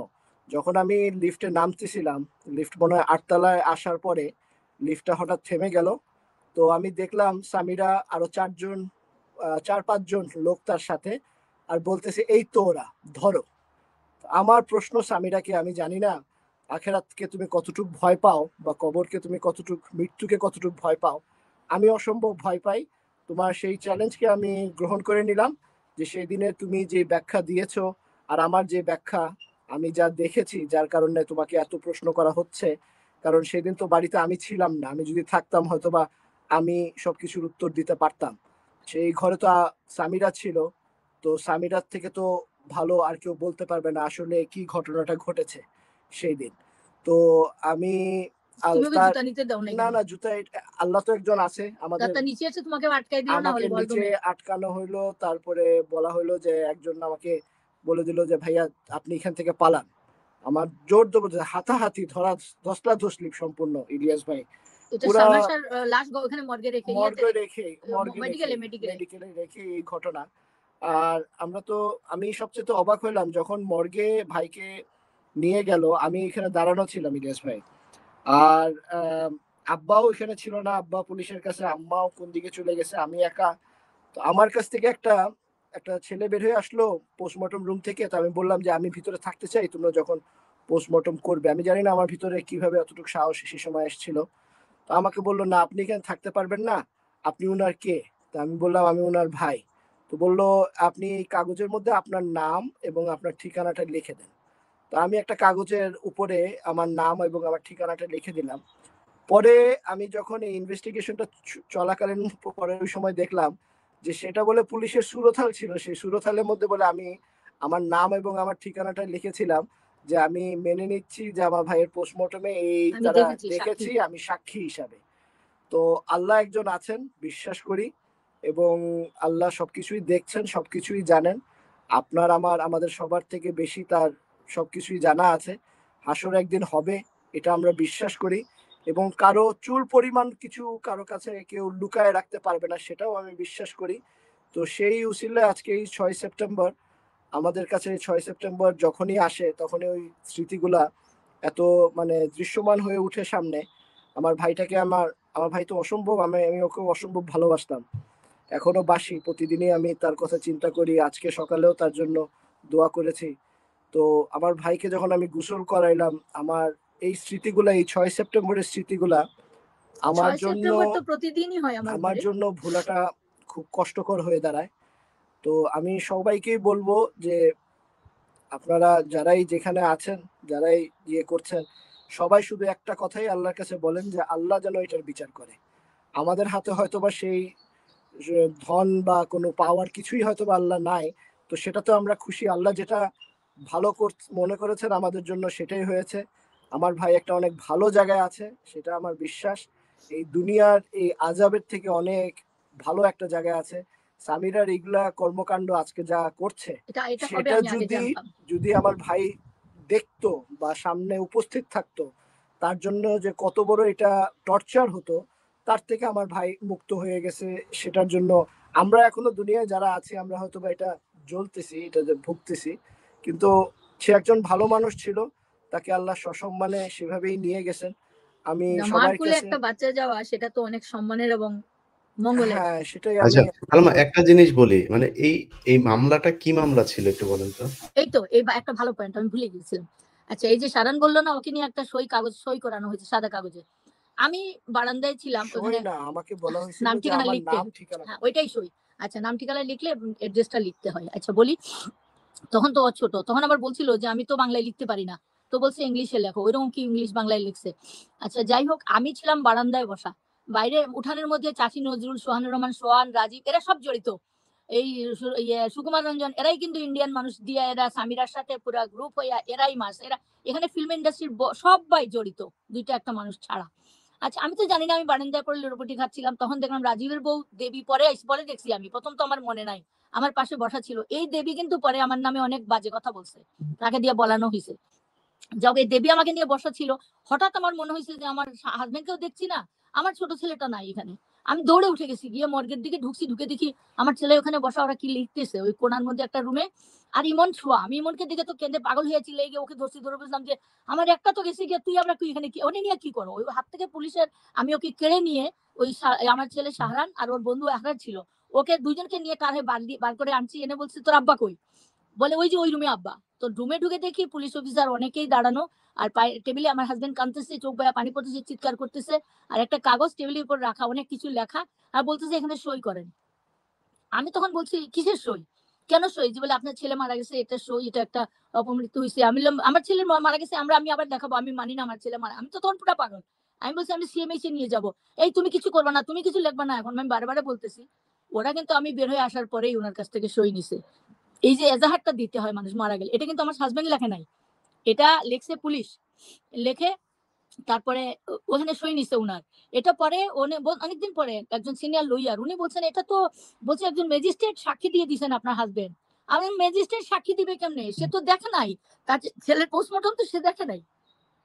যখন আমি লিফটে নামতেছিলাম, লিফট মনে হয় 8 তলায় আসার পরে লিফটটা হঠাৎ থেমে গেল। তো আমি দেখলাম সামিরা আরো 4 জন 4-5 জন লোক তার সাথে, আর বলতেছে এই তো ওরা, ধরো। আমার প্রশ্ন সামিরাকে, আমি জানি না আখেরাতকে তুমি কতটুকু ভয় পাও বা কবরকে তুমি কতটুকু, মৃত্যুকে কতটুকু ভয় পাও। আমি অসম্ভব ভয় পাই। তোমার সেই চ্যালেঞ্জকে আমি গ্রহণ করে নিলাম, যে সেই দিনে তুমি যে ব্যাখ্যা দিয়েছো আর আমার যে ব্যাখ্যা, আমি যা দেখেছি, যার কারণে তোমাকে এত প্রশ্ন করা হচ্ছে। কারণ সেদিন তো বাড়িতে আমি ছিলাম না, আমি যদি থাকতাম হয়তোবা আমি সবকিছুর উত্তর দিতে পারতাম। সেই ঘরে তো সামিরা ছিল, তো সামিরার থেকে তো ভালো আর কেউ বলতে পারবে না আসলে কি ঘটনাটা ঘটেছে সেই দিন। তো আমি তুমি ওকে তার, জুতা নিতে দাও না না কেন? না জুতা, আল্লাহ তো একজন আছে আমাদের। রাস্তা নিচে আছে, তোমাকে আটকাই দিও না আমাকে হলে নিচে বলরুমে। আটকানো হইলো, তারপরে বলা হইলো যে একজন আমাকে বলে দিল যে ভাইয়া আপনি এখান থেকে পালান। আমার জোর জবরদস্তি হাতাহাতি ধরা, ধস্তাধস্তি সম্পূর্ণ ইলিয়াস ভাই। এটা পুরা সালমান শাহর লাশ ওখানে মর্গে রেখে মর্গে রেখে মেডিকেলে মেডিকেলে রেখে এই ঘটনা। আর আমরা তো, আমি সবচেয়ে তো অবাক হইলাম যখন মর্গে ভাইকে নিয়ে গেল, আমি এখানে দাঁড়ানো ছিলাম ইলিয়াস ভাই। আর আব্বাও এখানে ছিল না, আব্বা পুলিশের কাছে, আম্মাও কোন দিকে চলে গেছে, আমি একা। তো আমার কাছ থেকে একটা একটা ছেলে বের হয়ে আসলো পোস্টমর্টম রুম থেকে। তো আমি বললাম যে আমি ভিতরে থাকতে চাই, তোমরা যখন পোস্টমর্টম করবে। আমি জানি না আমার ভিতরে কিভাবে অতটুকু সাহস সে সময় এসেছিল। তো আমাকে বললো না আপনি এখানে থাকতে পারবেন না, আপনি উনার কে? তো আমি বললাম আমি উনার ভাই। তো বললো আপনি এই কাগজের মধ্যে আপনার নাম এবং আপনার ঠিকানাটা লিখে দেন। তো আমি একটা কাগজের উপরে আমার নাম এবং আমার ঠিকানাটা লিখে দিলাম। পরে আমি যখন এই ইনভেস্টিগেশনটা চলাকালীন পরে ওই সময় দেখলাম যে সেটা বলে পুলিশের সুরথাল ছিল, সেই সুরথালের মধ্যে বলে আমি আমার নাম এবং আমার ঠিকানাটা লিখেছিলাম, যে আমি মেনে নিচ্ছি যে আমার ভাইয়ের পোস্টমর্টমে এই আমি তারা দেখেছি, দেখেছি, সাক্ষী। আমি সাক্ষী হিসাবে। তো আল্লাহ একজন আছেন, বিশ্বাস করি, এবং আল্লাহ সবকিছুই দেখছেন, সবকিছুই জানেন। আপনার আমার, আমাদের সবার থেকে বেশি তার সবকিছুই জানা আছে। হাসর একদিন হবে, এটা আমরা বিশ্বাস করি, এবং কারো চুল পরিমাণ কিছু কারো কাছে কেউ লুকায় রাখতে পারবে না, সেটাও আমি বিশ্বাস করি। তো সেই উসিলায় আজকে এই 6 সেপ্টেম্বর আমাদের কাছে, 6 সেপ্টেম্বর যখনই আসে তখনই ওই স্মৃতিগুলা এত মানে দৃশ্যমান হয়ে উঠে সামনে। আমার ভাইটাকে, আমার ভাই তো অসম্ভব, আমি ওকে অসম্ভব ভালোবাসতাম, এখনো বাসি, প্রতিদিনই আমি তার কথা চিন্তা করি। আজকে সকালেও তার জন্য দোয়া করেছি। তো আমার ভাইকে যখন আমি গোসল করাইলাম, আমার এই স্মৃতিগুলা, এই 6 সেপ্টেম্বরের স্মৃতিগুলা আমার 6 জন্য, সেপ্টেম্বর তো প্রতিদিনই হয় আমার আমার ঘরে। জন্য ভোলাটা খুব কষ্টকর হয়ে দাঁড়ায়। তো আমি সবাইকেই বলবো যে আপনারা যারাই যেখানে আছেন, যারাই ইয়ে করছেন, সবাই শুধু একটা কথাই আল্লাহর কাছে বলেন যে আল্লাহ যেন এটার বিচার করে। আমাদের হাতে হয়তোবা সেই ধন বা কোনো পাওয়ার কিছুই হয়তোবা আল্লাহ নাই, তো সেটা তো আমরা খুশি, আল্লাহ যেটা ভালো মনে করেছেন আমাদের জন্য সেটাই হয়েছে। আমার ভাই একটা অনেক ভালো জায়গায় আছে, সেটা আমার বিশ্বাস। এই দুনিয়ার এই আজাবের থেকে অনেক ভালো একটা জায়গায় আছে। সামিরার এগুলা কর্মকাণ্ড আজকে যা করছে, এটা কবে সেটা আমি আগে জানতাম। যদি আমার ভাই দেখতো বা সামনে উপস্থিত থাকতো, তার জন্য যে কত বড় এটা টর্চার হতো, তার থেকে আমার ভাই মুক্ত হয়ে গেছে। সেটার জন্য আমরা এখনো দুনিয়ায় যারা আছি, আমরা হয়তো বা এটা জ্বলতেছি, এটা যে ভুগতেছি, কিন্তু সে একজন ভালো মানুষ ছিল, তাকে আল্লাহ সসম্মানে সেভাবেই নিয়ে গেছেন। আমি না, মার সবার কোলে কাছে, একটা বাচ্চা যাওয়া সেটা তো অনেক সম্মানের এবং মঙ্গলের। হ্যাঁ সেটাই আচ্ছা, আমি সালমা একটা জিনিস বলি, মানে এই মামলাটা কি মামলা ছিল একটু বলেন তো? এই তো এই একটা ভালো পয়েন্ট আমি ভুলে গিয়েছিলাম। আচ্ছা, এই যে সারান বললো না ওকে নিয়ে একটা সই করানো হয়েছে সাদা কাগজে। আমি বারান্দায় ছিলাম সই ওখানে, না, আমাকে বলা হয়েছিল নাম যে ঠিকানা আমার লিখতে। নাম ঠিকানা। হ্যাঁ, ওইটাই সই। আচ্ছা, নাম ঠিকানা লিখলে অ্যাড্রেসটা লিখতে হয়। আচ্ছা বলি, তখন তো ও ছোট, তখন আবার বলছিল যে আমি তো বাংলায় লিখতে পারি না, তো বলছে ইংলিশে লেখো। ওইরকম কি ইংলিশ বাংলায় লিখছে। আচ্ছা যাই হোক, আমি ছিলাম বারান্দায় বসা, বাইরে উঠানের মধ্যে চাচি নজরুল, সোহানুর রহমান, সোহান, রাজীব, এরা সব জড়িত। এই সুকুমার রঞ্জন, এরাই কিন্তু ইন্ডিয়ান মানুষ দিয়া, এরা সামিরার সাথে পুরা গ্রুপ হইয়া এরাই মাস, এরা এখানে ফিল্ম ইন্ডাস্ট্রির সবাই জড়িত, দুইটা একটা মানুষ ছাড়া। আচ্ছা আমি তো জানি না, আমি বারান্দায় পড়ে লুটোপুটি খাচ্ছিলাম, তখন দেখলাম রাজীবের বউ দেবী, পরে পরে দেখছি আমি, প্রথম তো আমার মনে নাই, আমার পাশে বসা ছিল এই দেবী, কিন্তু পরে আমার নামে অনেক বাজে কথা বলছে, তাকে দিয়ে বলানো হয়েছে। যবে দেবী আমাকে নিয়ে বসা ছিল, হঠাৎ আমার মনে হয়েছে যে আমার হাজবেন্ডকেও দেখছি না, আমার ছোট ছেলেটা নাই এখানে। আমি দৌড়ে উঠে গেছি, গিয়ে মর্গের দিকে ঢুকছি, ঢুকে দেখি আমার ছেলে ওখানে বসা, ওরা কি লিখতেছে ওই কোণার মধ্যে একটা রুমে। আর ইমন ছোঁয়া, আমি ইমনকে দেখে তো কেঁদে পাগল হয়েছিল, গিয়ে ওকে ধরছি, ধরে বুঝলাম যে আমার একটা তো গেছে গিয়ে, তুই আমরা তুই এখানে কি ওনে নিয়ে কি করো, ওই হাত থেকে পুলিশের, আমি ওকে কেড়ে নিয়ে ওই আমার ছেলে শাহরান আর ওর বন্ধু আহরাজ ছিল, ওকে দুইজনকে নিয়ে কারে বার করে আনছি, এনে বলছে তোর আব্বা কই, বলে ওই যে ওই রুমে আব্বা। তো রুমে ঢুকে দেখি পুলিশ অফিসার অনেকেই দাঁড়ানো, আর টেবিলে আমার হাজবেন্ড কাঁদতেছে, চোখ বয়া পানি পড়তেছে, চিৎকার করতেছে, আর একটা কাগজ টেবিলের উপর রাখা, অনেক কিছু লেখা, আর বলতেছে এখানে সই করেন। আমি তখন বলছি কিসের সই, কেন সই, যে বলে আপনার ছেলে মারা গেছে, এটা সই, এটা একটা অপমৃত্যু হয়েছে। আমি বললাম আমার ছেলে মারা গেছে, আমি আবার দেখাবো, আমি মানি না আমার ছেলে মারা। আমি তো তখন পুরো পাগল। আমি বলছি আমি সিএমএইচে নিয়ে যাব, এই তুমি কিছু করবে না, তুমি কিছু লিখবে না। এখন আমি বারে বলতেছি, ওরা কিন্তু আমি বের হয়ে আসার পরেই ওনার কাছ থেকে সই নিছে। এই যে এজাহারটা দিতে হয় মানুষ মারা গেলে, এটা কিন্তু আমার হাজবেন্ড লেখে নাই, এটা লেখছে পুলিশ, লেখে তারপরে ওখানে সই নিছে উনার। এটা পরে অনেকদিন পরে একজন সিনিয়র লয়ার উনি বলছেন এটা তো বলছে একজন ম্যাজিস্ট্রেট সাক্ষী দিয়ে দিয়েছেন আপনার হাজবেন্ড। আমি ম্যাজিস্ট্রেট সাক্ষী দিবে কেমনে, সে তো দেখে নাই, তার ছেলের পোস্টমর্টম তো সে দেখে নাই,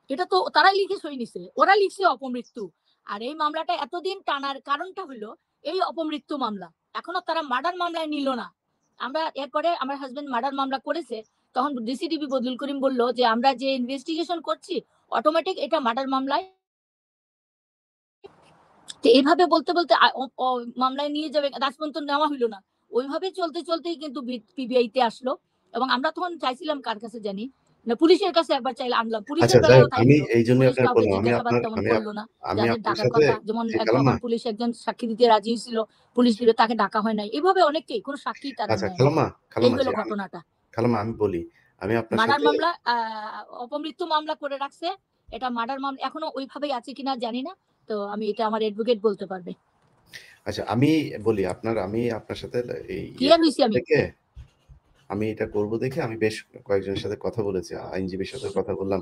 এটা তো তারাই লিখে সই নিছে, ওরা লিখছে অপমৃত্যু। আর এই মামলাটা এতদিন টানার কারণটা হলো এই অপমৃত্যু মামলা, এখনো তারা মার্ডার মামলায় নিল না। আমরা এরপরে আমার হাজবেন্ড মার্ডার মামলা করেছে, তখন ডিসিডিবি বদলুল করিম বললো যে আমরা যে ইনভেস্টিগেশন করছি অটোমেটিক এটা মার্ডার মামলায়, এইভাবে বলতে মামলায় নিয়ে যাবে, আজ পর্যন্ত নেওয়া হইলো না। ওইভাবে চলতেই কিন্তু পিবিআইতে আসলো, এবং আমরা তখন চাইছিলাম কার কাছে জানি না, পুলিশের কাছে একবার চাইলে আনলাম, পুলিশের বেলায়ও তাই আমি হলো, এই জন্য পুলিশ আপনার কাউকে বললাম, জিজ্ঞাসাবাদ তেমন করলো না, আমি যাদের আপনার ডাকার সাথে কথা, যেমন জি, তখন খালাম্মা পুলিশ একজন সাক্ষী দিতে রাজি হয়েছিল, পুলিশ দিবে, তাকে ডাকা হয় নাই, এইভাবে অনেকেই কোনো সাক্ষী তারা আচ্ছা নেয় না। খালাম্মা এই হলো ঘটনাটা। খালাম্মা আমি বলি, আমি আপনার মার্ডার সাথে মামলা অপমৃত্যু মামলা করে রাখছে, এটা মার্ডার মামলা এখনো ওইভাবেই আছে কিনা জানি না, তো আমি এটা আমার অ্যাডভোকেট বলতে পারবে। আচ্ছা আমি বলি আমি আপনার সাথে এই ক্লিয়ার হইছি আমি। দেখে আমি এটা করব দেখে আমি বেশ কয়েকজনের সাথে কথা বলেছি, আইনজীবীর সাথে কথা বললাম,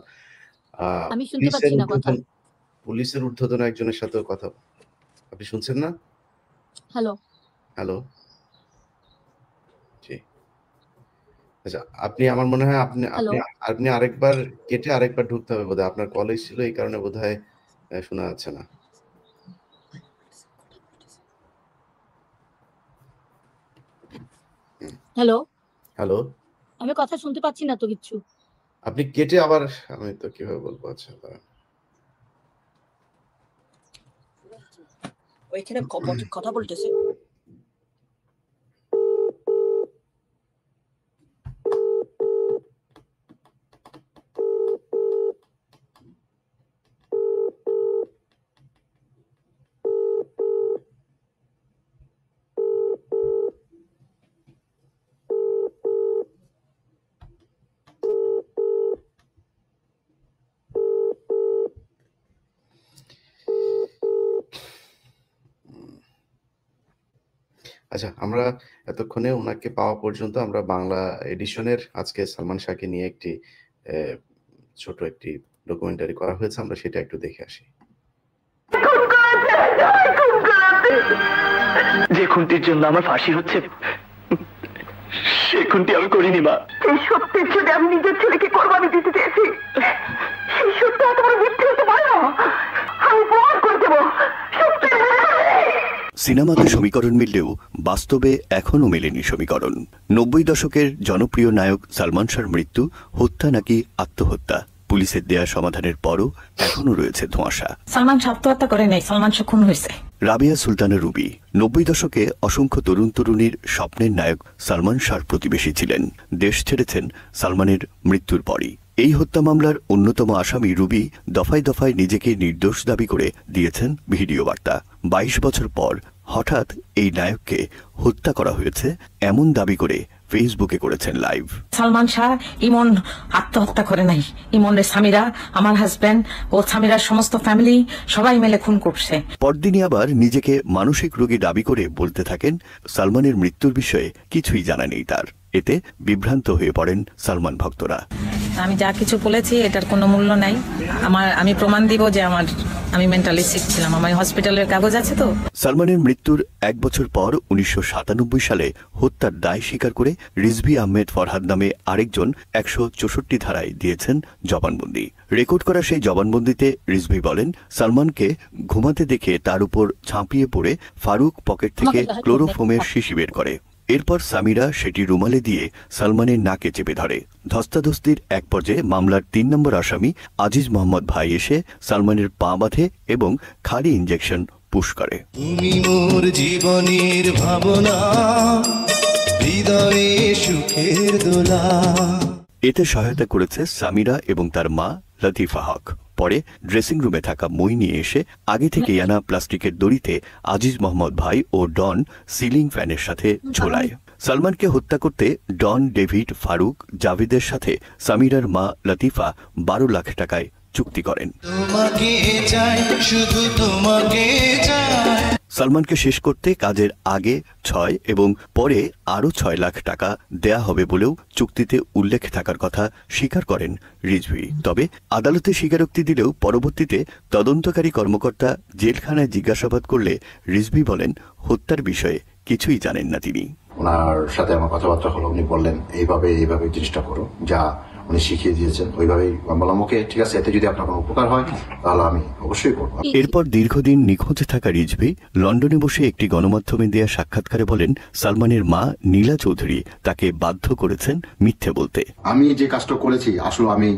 আমি শুনতে পাচ্ছি না কথা। পুলিশের ঊর্ধ্বতন একজনের সাথেও কথা, আপনি শুনছেন না? হ্যালো হ্যালো, জি। আচ্ছা আপনি, আমার মনে হয় আপনি হ্যালো আপনি আরেকবার কেটে আরেকবার ঢুকতে হবে বোধহয়, আপনার কলেজ ছিল এই কারণে বোধহয় শোনা যাচ্ছে না। হ্যালো হ্যালো, আমি কথা শুনতে পাচ্ছি না তো কিচ্ছু। আপনি কেটে আবার, আমি তো কিভাবে বলবো, আচ্ছা ওইখানে কথা বলতেছে। আচ্ছা, আমরা এতক্ষণে উনাকে পাওয়া পর্যন্ত আমরা বাংলা এডিশনের আজকে সালমান শাহকে নিয়ে একটি ছোট একটি ডকুমেন্টারি করা হয়েছে, আমরা সেটা একটু দেখে আসি। যে খুনটির জন্য আমার ফাঁসি হচ্ছে সে খুনটি আমি করিনি মা। এই সত্যের যদি আমি নিজের ছেলেকে কোরবানি দিতে চেয়েছি, সেই সত্য তোমার মিথ্যে হতে পারে না, আমি প্রমাণ করে দেবো। সিনেমাতে সমীকরণ মিললেও বাস্তবে এখনও মেলেনি সমীকরণ। ৯০ দশকের জনপ্রিয় নায়ক সালমান শাহর মৃত্যু হত্যা নাকি আত্মহত্যা, পুলিশের দেয়া সমাধানের পরও এখনো রয়েছে ধোঁয়াশা। সালমান শাহ আত্মহত্যা করে নাই, সালমান শাহ খুন হয়েছে। রাবিয়া সুলতানা রুবি ৯০ দশকে অসংখ্য তরুণ তরুণীর স্বপ্নের নায়ক সালমান শাহর প্রতিবেশী ছিলেন। দেশ ছেড়েছেন সালমানের মৃত্যুর পরই। এই হত্যা মামলার অন্যতম আসামি রুবি দফায় দফায় নিজেকে নির্দোষ দাবি করে দিয়েছেন ভিডিও বার্তা। ২২ বছর পর হঠাৎ এই নায়ককে হত্যা করা হয়েছে এমন দাবি করে ফেসবুকে করেছেন লাইভ। সালমান শাহ ইমন আত্মহত্যা করে নাই, ইমনের স্বামীরা, আমার হাজবেন্ড ও স্বামীরার সমস্ত ফ্যামিলি সবাই মিলে খুন করছে। পরদিনই আবার নিজেকে মানসিক রোগী দাবি করে বলতে থাকেন সালমানের মৃত্যুর বিষয়ে কিছুই জানা নেই তার। এতে বিভ্রান্ত হয়ে পড়েন সালমান ভক্তরা। আমি যা কিছু বলেছি এটার কোনো মূল্য নাই, আমি প্রমাণ দিব যে আমি মেন্টালি সিক ছিলাম, আমার হসপিটালের কাগজ আছে তো। সালমানের মৃত্যুর ১ বছর পর ১৯৯৭ সালে হত্যার দায় স্বীকার করে রিজভী আহমেদ ফরহাদ নামে আরেকজন ১৬৪ ধারায় দিয়েছেন জবানবন্দি। রেকর্ড করা সেই জবানবন্দিতে রিজভী বলেন, সালমানকে ঘুমাতে দেখে তার উপর ঝাঁপিয়ে পড়ে ফারুক পকেট থেকে ক্লোরোফোমের শিশি বের করে। এরপর সামিরা সেটি রুমালে দিয়ে সালমানের নাকে চেপে ধরে। ধস্তাধস্তির এক পর্যায়ে মামলার ৩ নম্বর আসামি আজিজ মোহাম্মদ ভাই এসে সালমানের পা বাঁধে এবং খালি ইঞ্জেকশন পুশ করে। তুমি মোর জীবনের ভাবনা, হৃদয়ে সুখের দোলা। এতে সহায়তা করেছে সামিরা এবং তার মা লতিফা হক। পরে ড্রেসিং রুমে থাকা মই নিয়ে এসে আগে থেকে আনা প্লাস্টিকের দড়িতে আজিজ মোহাম্মদ ভাই ও ডন সিলিং ফ্যানের সাথে ঝোলায়। সালমানকে হত্যা করতে ডন, ডেভিড, ফারুক, জাভেদের সাথে সামিরার মা লতিফা 12 লাখ টাকায় চুক্তি করেন। তোমাকে চাই, শুধু তোমাকে চাই। সালমানকে শেষ করতে কাজের আগে 6 এবং পরে আরও 6 লাখ টাকা দেয়া হবে বলেও চুক্তিতে উল্লেখ থাকার কথা স্বীকার করেন রিজভী। তবে আদালতে স্বীকারোক্তি দিলেও পরবর্তীতে তদন্তকারী কর্মকর্তা জেলখানায় জিজ্ঞাসাবাদ করলে রিজভী বলেন হত্যার বিষয়ে কিছুই জানেন না তিনি। ওনার সাথে আমার কথাবার্তা হলো, উনি বললেন এইভাবে জিনিসটা করো, যা উনি শিখিয়ে দিয়েছেন ওইভাবেই। বললাম ওকে ঠিক আছে, এতে যদি আপনার কোনো উপকার হয় তাহলে আমি অবশ্যই করব। এরপর দীর্ঘদিন নিখোঁজ থাকা রিজভী লন্ডনে বসে একটি গণমাধ্যমে দেয়া সাক্ষাৎকারে বলেন সালমানের মা নীলা চৌধুরী তাকে বাধ্য করেছেন মিথ্যে বলতে। আমি যে কাজটা করেছি আসলে আমি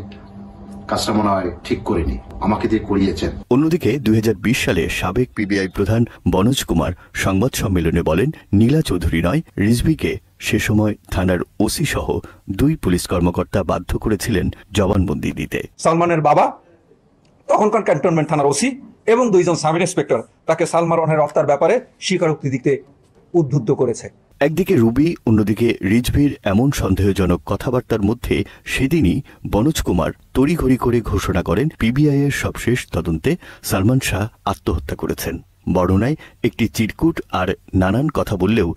কাজটা মনে হয় ঠিক করিনি, আমাকে দিয়ে করিয়েছেন। অন্যদিকে 2020 সালে সাবেক পিবিআই প্রধান বনোজ কুমার সংবাদ সম্মেলনে বলেন নীলা চৌধুরী নয়, রিজভীকে সে সময় থানার ওসি সহ 2 পুলিশ কর্মকর্তা বাধ্য করেছিলেন জবানবন্দি দিতে। সালমানের বাবা তখনকার ক্যান্টনমেন্ট থানার ওসি এবং 2 জন সাব ইন্সপেক্টর তাকে সালমানের হত্যার ব্যাপারে স্বীকারোক্তি দিতে উদ্বুদ্ধ করেছে। একদিকে রুবি, অন্যদিকে রিজভীর এমন সন্দেহজনক কথাবার্তার মধ্যে সেদিনই বনোজ কুমার তড়িঘড়ি করে ঘোষণা করেন পিবিআই এর সবশেষ তদন্তে সালমান শাহ আত্মহত্যা করেছেন। বর্ণনায় একটি চিরকুট আর নানান কথা বললেও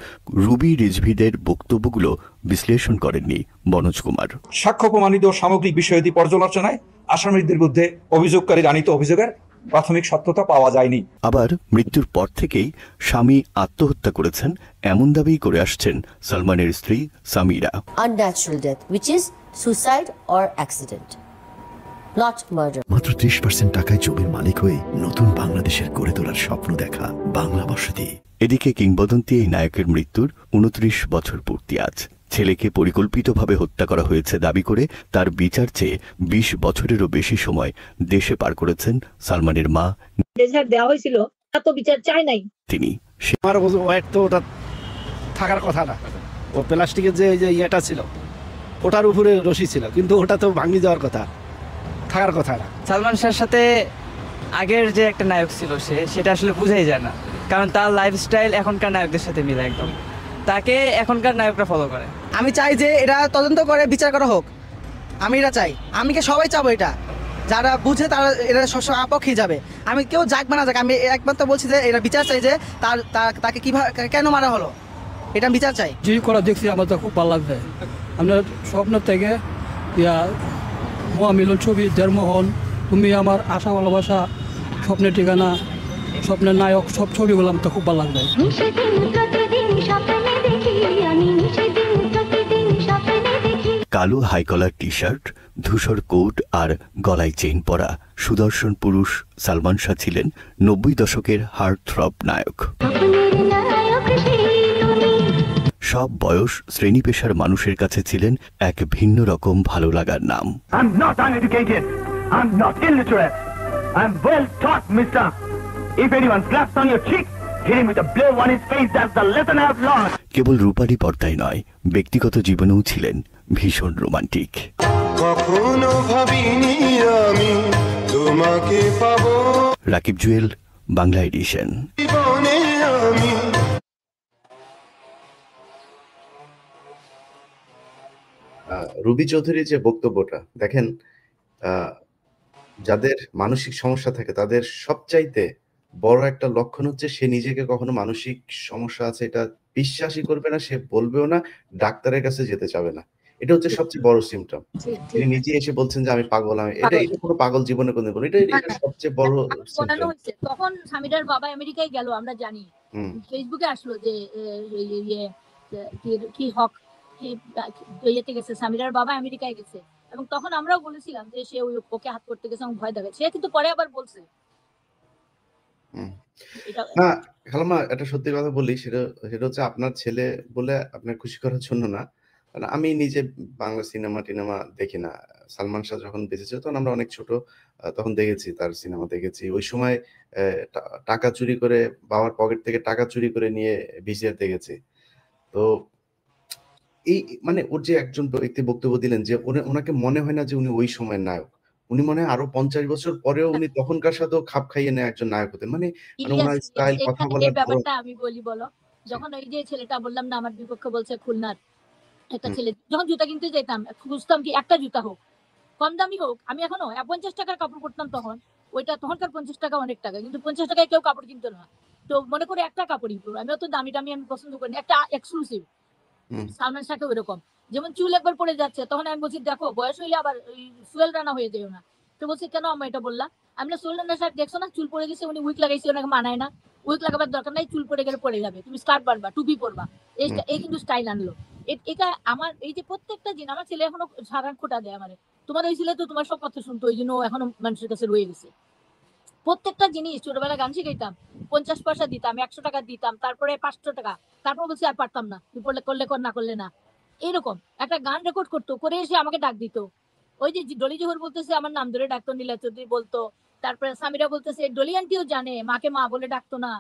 রুবি রিজভীদের বক্তব্যগুলো বিশ্লেষণ করেননি বনোজ কুমার। সাক্ষ্য প্রমাণিত সামগ্রিক বিষয়াদি পর্যালোচনায় আসামিদের বিরুদ্ধে অভিযোগকারীর আনিত অভিযোগের প্রাথমিক সত্যতা পাওয়া যায়নি। আবার মৃত্যুর পর থেকেই স্বামী আত্মহত্যা করেছেন এমন দাবি করে আসছেন সালমানের স্ত্রী Samira. Unnatural death, which is suicide or accident, not murder. মাত্র 30% টাকায় জমির মালিক হয়ে নতুন বাংলাদেশের গড়ে তোলার স্বপ্ন দেখা বাংলা বসতি। এদিকে কিংবদন্তি এই নায়কের মৃত্যুর 29 বছর পূর্তি আজ। ছেলেকে পরিকল্পিতভাবে হত্যা করা হয়েছে দাবি করে তার বিচার চেয়ে 20 বছরেরও বেশি সময় দেশে পার করেছেন সালমানের মা। দেওয়া হয়েছিল তো বিচার চাই নাই তিনি আমার ওয়েট তো ওটা থাকার কথা না, ও প্লাস্টিকের যে ইয়েটা ছিল ওটার উপরে রশি ছিল, কিন্তু ওটা তো ভাঙি যাওয়ার কথা, থাকার কথা না। সালমান শাহের সাথে আগের যে একটা নায়ক ছিল সেটা আসলে বুঝাই যায় না, কারণ তার লাইফস্টাইল এখনকার নায়কদের সাথে মিলে একদম, তাকে এখনকার নায়করা ফলো করে। আমি চাই যে এটা তদন্ত করে বিচার করা হোক, আমি এটা চাই, আমি কি সবাই চাবো এটা, যারা বুঝে তারা এটা সবসময় আপক্ষেই যাবে। আমি কেউ যাক বা না যাক, আমি একবার তো বলছি যে এটা বিচার চাই যে তাকে কিভাবে কেন মারা হলো, এটা বিচার চাই। যে করা দেখছি আমার তো খুব ভালো লাগছে। আমরা স্বপ্ন থেকে মহামিলন ছবি, দেড়মোহন, তুমি আমার আশা ভালোবাসা, স্বপ্নের ঠিকানা, স্বপ্নের নায়ক, সব ছবিগুলো আমার তো খুব ভালো লাগবে। কালো হাই কলার টি শার্ট, ধূসর কোট আর গলায় চেইন পরা সুদর্শন পুরুষ সালমান শাহ ছিলেন 90 দশকের হার্ট থ্রব নায়ক। সব বয়স, শ্রেণী পেশার মানুষের কাছে ছিলেন এক ভিন্ন রকম ভালো লাগার নাম। কেবল রূপালী পর্দায় নয়, ব্যক্তিগত জীবনেও ছিলেন ভীষণ রোমান্টিক। কখনো ভাবিনি আমি তোমাকে পাবো। রাকিব জুয়েল, বাংলা এডিশন। রুবি চৌধুরীর যে বক্তব্যটা দেখেন, যাদের মানসিক সমস্যা থাকে তাদের সবচাইতে বড় একটা লক্ষণ হচ্ছে সে নিজেকে কখনো মানসিক সমস্যা আছে এটা বিশ্বাসই করবে না, সে বলবেও না, ডাক্তারের কাছে যেতে চাবে না। এটা হচ্ছে সবচেয়ে বড় সিমটম। তিনি নিজে এসে বলছেন যে আমি পাগল, আমি এটা কোনো পাগল জীবনে কোনদিন এটা সবচেয়ে বড় সিমটম। তখন সামিরার বাবা আমেরিকায় গেল, আমরা জানি, ফেসবুকে আসলো যে কি হক ইয়েতে গেছে, সামিরার বাবা আমেরিকায় গেছে, এবং তখন আমরাও বলেছিলাম যে সে ওকে হাত করতে গেছে এবং ভয় দেখাচ্ছে, সে কিন্তু পরে আবার বলছে। না খালাম্মা, একটা সত্যি কথা বলি, সেটা হচ্ছে আপনার ছেলে বলে আপনার খুশি করার জন্য না, আমি নিজে বাংলা সিনেমা টিনেমা দেখি না, সালমান শাহ যখন বেঁচে ছিল তখন আমরা অনেক ছোট, তখন দেখেছি, তার সিনেমা দেখেছি। ওই সময় টাকা চুরি করে, বাবার পকেট থেকে টাকা চুরি করে নিয়ে ভিসিআর দেখেছি। তো এই মানে ওর যে একজন ব্যক্তি বক্তব্য দিলেন যে ওনাকে মনে হয় না যে উনি ওই সময়ের নায়ক, উনি মনে হয় আরো 50 বছর পরেও উনি তখনকার সাথেও খাপ খাইয়ে নেয় একজন নায়ক হতেন। মানে ওনার স্টাইল, কথা এই বলার ধরন। ব্যাপারটা আমি বলি, বলো, যখন ওই যে ছেলেটা বললাম না আমার বিপক্ষে বলছে, খুলনার একটা ছেলে, যখন জুতা কিনতে যেতাম খুঁজতাম কি একটা জুতা হোক, কম দামি হোক। আমি এখনো 50 টাকার কাপড় পরতাম তখন, ওইটা তখনকার 50 টাকা অনেক টাকা, কিন্তু 50 টাকায় কেউ কাপড় কিনতো না। তো মনে করে একটা কাপড়ই পরবো, আমি অত দামি দামি আমি পছন্দ করি না, একটা এক্সক্লুসিভ। সালমান শাহকে ওইরকম, যেমন চুল একবার পড়ে যাচ্ছে তখন আমি বলছি দেখো বয়স হইলে আবার সোহেল রানা হয়ে যেও না। তো বলছি কেন আম্মা এটা বললা? আমি না সোহেল রানা সাহেব দেখছো না চুল পড়ে গেছে, উনি উইক লাগাইছে, ওনাকে মানায় না, উইক লাগাবার দরকার নাই, চুল পড়ে গেলে পড়ে যাবে, তুমি স্কার্ট বানবা, টুপি পরবা, এই কিন্তু স্টাইল আনলো। এটা আমার এই যে প্রত্যেকটা জিনিস, আমার ছেলে এখনো সাধারণ খোটা দেয় আমারে, তোমার ওই ছেলে তো তোমার সব কথা শুনতো, ওই জন্য এখনো মানুষের কাছে রয়ে গেছে। প্রত্যেকটা জিনিস, ছোটবেলায় গান শিখাইতাম, 50 পয়সা দিতাম, 100 টাকা দিতাম, তারপরে 500 টাকা, তারপর বলছি আর পারতাম না, তুই পড়লে করলে কর, না করলে না। এইরকম একটা গান রেকর্ড করতো, করে এসে আমাকে ডাক দিত। ওই যে ডলি জোহর বলতেছে আমার নাম ধরে ডাকতো, নীলা চৌধুরী বলতো, তারপরে সামিরা বলতেছে ডলি আন্টিও জানে মাকে মা বলে ডাকতো না।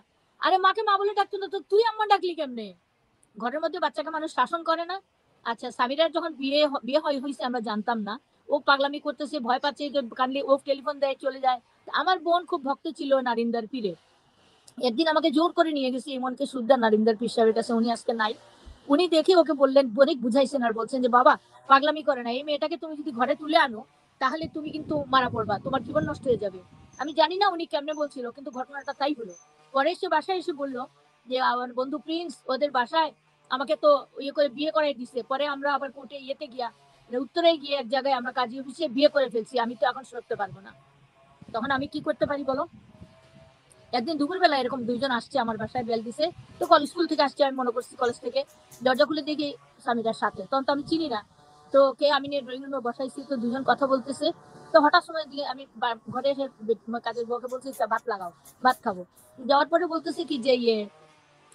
আরে মাকে মা বলে ডাকতো না তো তুই আম্মা ডাকলি কেমনে? ঘরের মধ্যে বাচ্চাকে মানুষ শাসন করে না? আচ্ছা, সামিরার যখন বিয়ে হয়েছে আমরা জানতাম না, ও পাগলামি করতেছে, ভয় পাচ্ছে, কানলে ও টেলিফোন দেয়, চলে যায়। আমার বোন খুব ভক্ত ছিল নারিন্দার পীরে, একদিন আমাকে জোর করে নিয়ে গেছি ইমনকে সুদ্দা নারিন্দার পীর সাহেবের কাছে, উনি আজকে নাই। উনি দেখে ওকে বললেন, অনেক বুঝাইছেন আর বলছেন যে বাবা পাগলামি করে না, এই মেয়েটাকে তুমি যদি ঘরে তুলে আনো তাহলে তুমি কিন্তু মারা পড়বা, তোমার জীবন নষ্ট হয়ে যাবে। আমি জানি না উনি কেমনে বলছিল, কিন্তু ঘটনাটা তাই হলো। পরে এসে বাসায় এসে বললো যে আমার বন্ধু প্রিন্স ওদের বাসায় আমাকে তো ইয়ে করে বিয়ে করাই দিছে। পরে আমরা আবার কোর্টে ইয়েতে গিয়া, উত্তরে গিয়ে এক জায়গায় আমরা কাজী অফিসে বিয়ে করে ফেলছি, আমি তো এখন সরতে পারবো না। তখন আমি কি করতে পারি বলো? একদিন দুপুরবেলা এরকম দুইজন আসছে আমার বাসায়, বেল দিছে, তো কলেজ স্কুল থেকে আসছে, আমি মনে করছি কলেজ থেকে, দরজা খুলে দেখি স্বামীটার সাথে, তখন তো আমি চিনি না, তো কে আমি নিয়ে ড্রয়িং রুমে বসাইছি, তো দুজন কথা বলতেছে। তো হঠাৎ সময় দিয়ে আমি ঘরে এসে কাজের বউকে বলছি ভাত লাগাও, ভাত খাবো। যাওয়ার পরে বলতেছে কি যে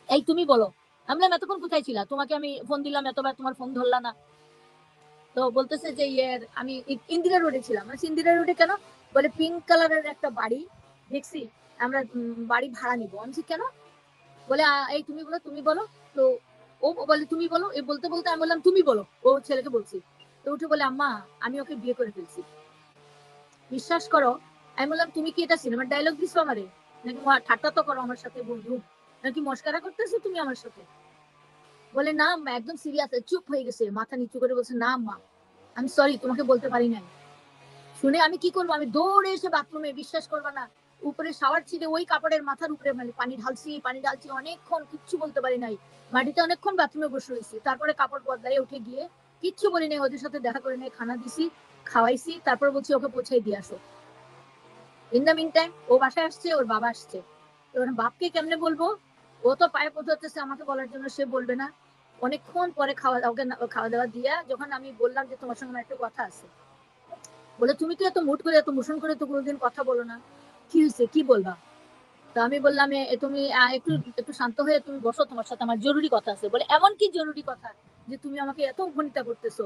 এই তুমি বলো। আমি বললাম এতক্ষণ কোথায় ছিলা, তোমাকে আমি ফোন দিলাম এতবার, তোমার ফোন ধরলা না। তো বলতেছে যে আমি ইন্দিরা রোডে ছিলাম। ইন্দিরা রোডে কেন? বলে পিঙ্ক কালারের একটা বাড়ি দেখছি, আমরা বাড়ি ভাড়া নিবো। আমি কেন? বলে এই তুমি বলো, তুমি বলো। তো ও বলে তুমি বলো, এই বলতে বলতে আমি বললাম তুমি বলো, ও ছেলেকে বলছি। তো উঠে বলে আম্মা আমি ওকে বিয়ে করে ফেলছি। বিশ্বাস করো, আমি বললাম তুমি কি এটা সিনেমার ডায়লগ দিছো আমারে, নাকি ঠাট্টা তো করো আমার সাথে বন্ধু, নাকি মস্কারা করতেছো তুমি আমার সাথে? বলে না আম্মা, একদম সিরিয়াস, চুপ হয়ে গেছে, মাথা নিচু করে বলছে না আম্মা আমি সরি, তোমাকে বলতে পারি নাই। শুনে আমি কি করবো, আমি দৌড়ে এসে বাথরুমে, বিশ্বাস করবা না, উপরে শাওয়ার ছিঁড়ে ওই কাপড়ের মাথার উপরে মানে পানি ঢালছি অনেকক্ষণ, কিচ্ছু বলতে পারি নাই, মাটিতে অনেকক্ষণ বাথরুমে বসে রয়েছি। তারপরে কাপড় বদলাই উঠে গিয়ে কিচ্ছু বলি নাই, ওদের সাথে দেখা করে নিয়ে খানা দিছি, খাওয়াইছি, তারপর বলছি ওকে পৌঁছাই দিয়ে আসো। ইন দ্য মিন টাইম ও বাসায় আসছে, ওর বাবা আসছে। ওর বাপকে কেমনে বলবো, ও তো পায়ে পৌঁছাচ্ছে আমাকে বলার জন্য, সে বলবে না। অনেকক্ষণ পরে খাওয়া দাওয়া দিয়া যখন আমি বললাম যে তোমার সঙ্গে একটা কথা আছে, বলে তুমি তো এত মুড করে এত মোশন করে তো কোনোদিন কথা বলো না, কি হয়েছে কি বলবা? তো আমি বললাম তুমি একটু শান্ত হয়ে তুমি বসো, তোমার সাথে আমার জরুরি কথা আছে। বলে এমন কি জরুরি কথা যে তুমি আমাকে এত উপনীতা করতেছো?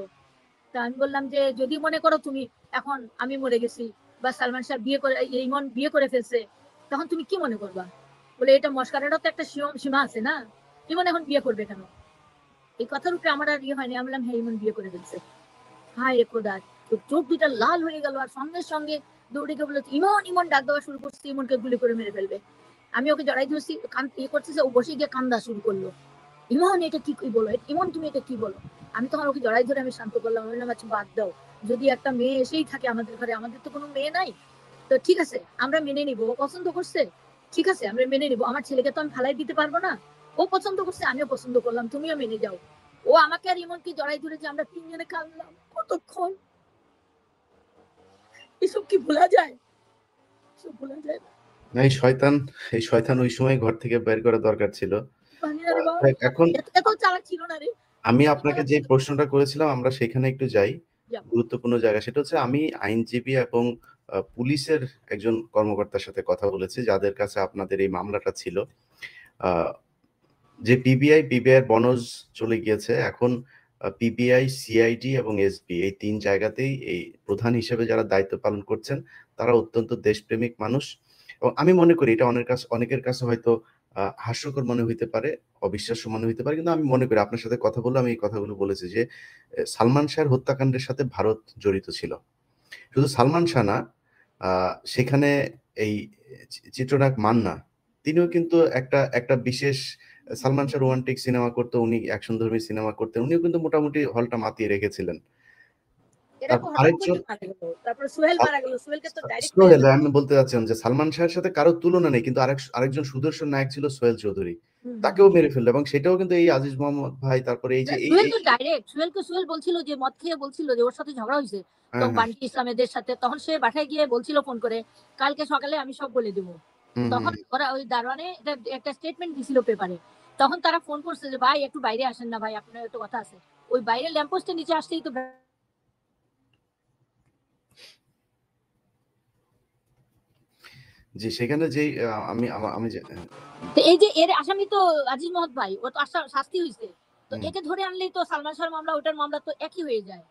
তা আমি বললাম যে যদি মনে করো তুমি এখন আমি মরে গেছি বা সালমান শাহ ইমন বিয়ে করে ফেলছে, তখন তুমি কি মনে করবা? বলে এটা মস্কারারও তো একটা সীমা আছে না, ইমন এখন বিয়ে করবে কেন? এই কথার উপরে আমার আর হয়নি। আমি বললাম হ্যাঁ ইমন বিয়ে করে ফেলছে। হায় রে খোদা, চোখ দুটা লাল হয়ে গেল, আর সঙ্গে সঙ্গে দৌড়ে গিয়ে বললো ইমন ডাক দেওয়া শুরু করছে, ইমনকে গুলি করে মেরে ফেলবে। আমি ওকে জড়াই ধরছি, করতেছে, ও বসে গিয়ে কান্দা শুরু করলো, ইমন এটা কি বলো, ইমন তুমি এটা কি বলো? আমি তখন ওকে জড়াই ধরে আমি শান্ত করলাম, বললাম আচ্ছা বাদ দাও, যদি একটা মেয়ে এসেই থাকে আমাদের ঘরে, আমাদের তো কোনো মেয়ে নাই, তো ঠিক আছে আমরা মেনে নিবো, ও পছন্দ করছে, ঠিক আছে আমরা মেনে নিবো, আমার ছেলেকে তো আমি ফালাই দিতে পারবো না, ও পছন্দ করছে আমিও পছন্দ করলাম, তুমিও মেনে যাও। ও আমাকে আর ইমনকে জড়াই ধরে যে আমরা তিনজনে কাঁদলাম কতক্ষণ, এসব কি ভোলা যায়? এসব ভোলা যায় না। এই শয়তান ওই সময় ঘর থেকে বের করা দরকার ছিল। এখন এত চালাক ছিল না রে। আমি আপনাকে যে প্রশ্নটা করেছিলাম আমরা সেখানে একটু যাই, গুরুত্বপূর্ণ জায়গা। সেটা হচ্ছে আমি আইনজীবী এবং পুলিশের একজন কর্মকর্তার সাথে কথা বলেছি যাদের কাছে আপনাদের এই মামলাটা ছিল। যে পিবিআই বনজ চলে গিয়েছে, এখন পিবিআই, সিআইডি এবং এসবি এই ৩ জায়গাতেই এই প্রধান হিসেবে যারা দায়িত্ব পালন করছেন তারা অত্যন্ত দেশপ্রেমিক মানুষ। এবং আমি মনে করি এটা অনেকের কাছে হয়তো হাস্যকর মনে হইতে পারে, অবিশ্বাস্য মনে হইতে পারে। কিন্তু আমি মনে করি আপনার সাথে কথা বলে আমি এই কথাগুলো বলেছি যে সালমান শাহের হত্যাকাণ্ডের সাথে ভারত জড়িত ছিল। শুধু সালমান শাহ না, সেখানে এই চিত্রনায়ক মান্না তিনিও কিন্তু একটা বিশেষ সালমান শাহ রোমান্টিক সিনেমা করতো, উনি অ্যাকশনধর্মী সিনেমা করতেন, উনিও কিন্তু মোটামুটি হলটা মাতিয়ে রেখেছিলেন। আরেকজন সোহেল, আমি বলতে চাচ্ছিলাম যে সালমান শাহের সাথে কারো তুলনা নেই, কিন্তু আরেকজন সুদর্শন নায়ক ছিল সোহেল চৌধুরী, তাকেও মেরে ফেললো। এবং সেটাও কিন্তু এই আজিজ মোহাম্মদ ভাই, তারপরে এই যে সোহেল বলছিল যে মদ খেয়ে বলছিল যে ওর সাথে ঝগড়া হয়েছে তখন বান্টি ইসলামেদের সাথে, তখন সে বাসায় গিয়ে বলছিল ফোন করে কালকে সকালে আমি সব বলে দেবো। তখন ওরা ওই দারোয়ানে একটা স্টেটমেন্ট দিছিল পেপারে, তখন তারা ফোন করছে যে ভাই একটু বাইরে আসেন না ভাই, আপনার একটু কথা আছে। ওই বাইরে ল্যাম্পপোস্টের নিচে আসতেই তো জি, সেখানে যেই আমি এই যে এর আসামি তো আজিজ মোহাম্মদ ভাই, ও তো শাস্তি হয়েছে, তো একে ধরে আনলেই তো সালমান শাহর মামলা ওটার মামলা তো একই হয়ে যায়।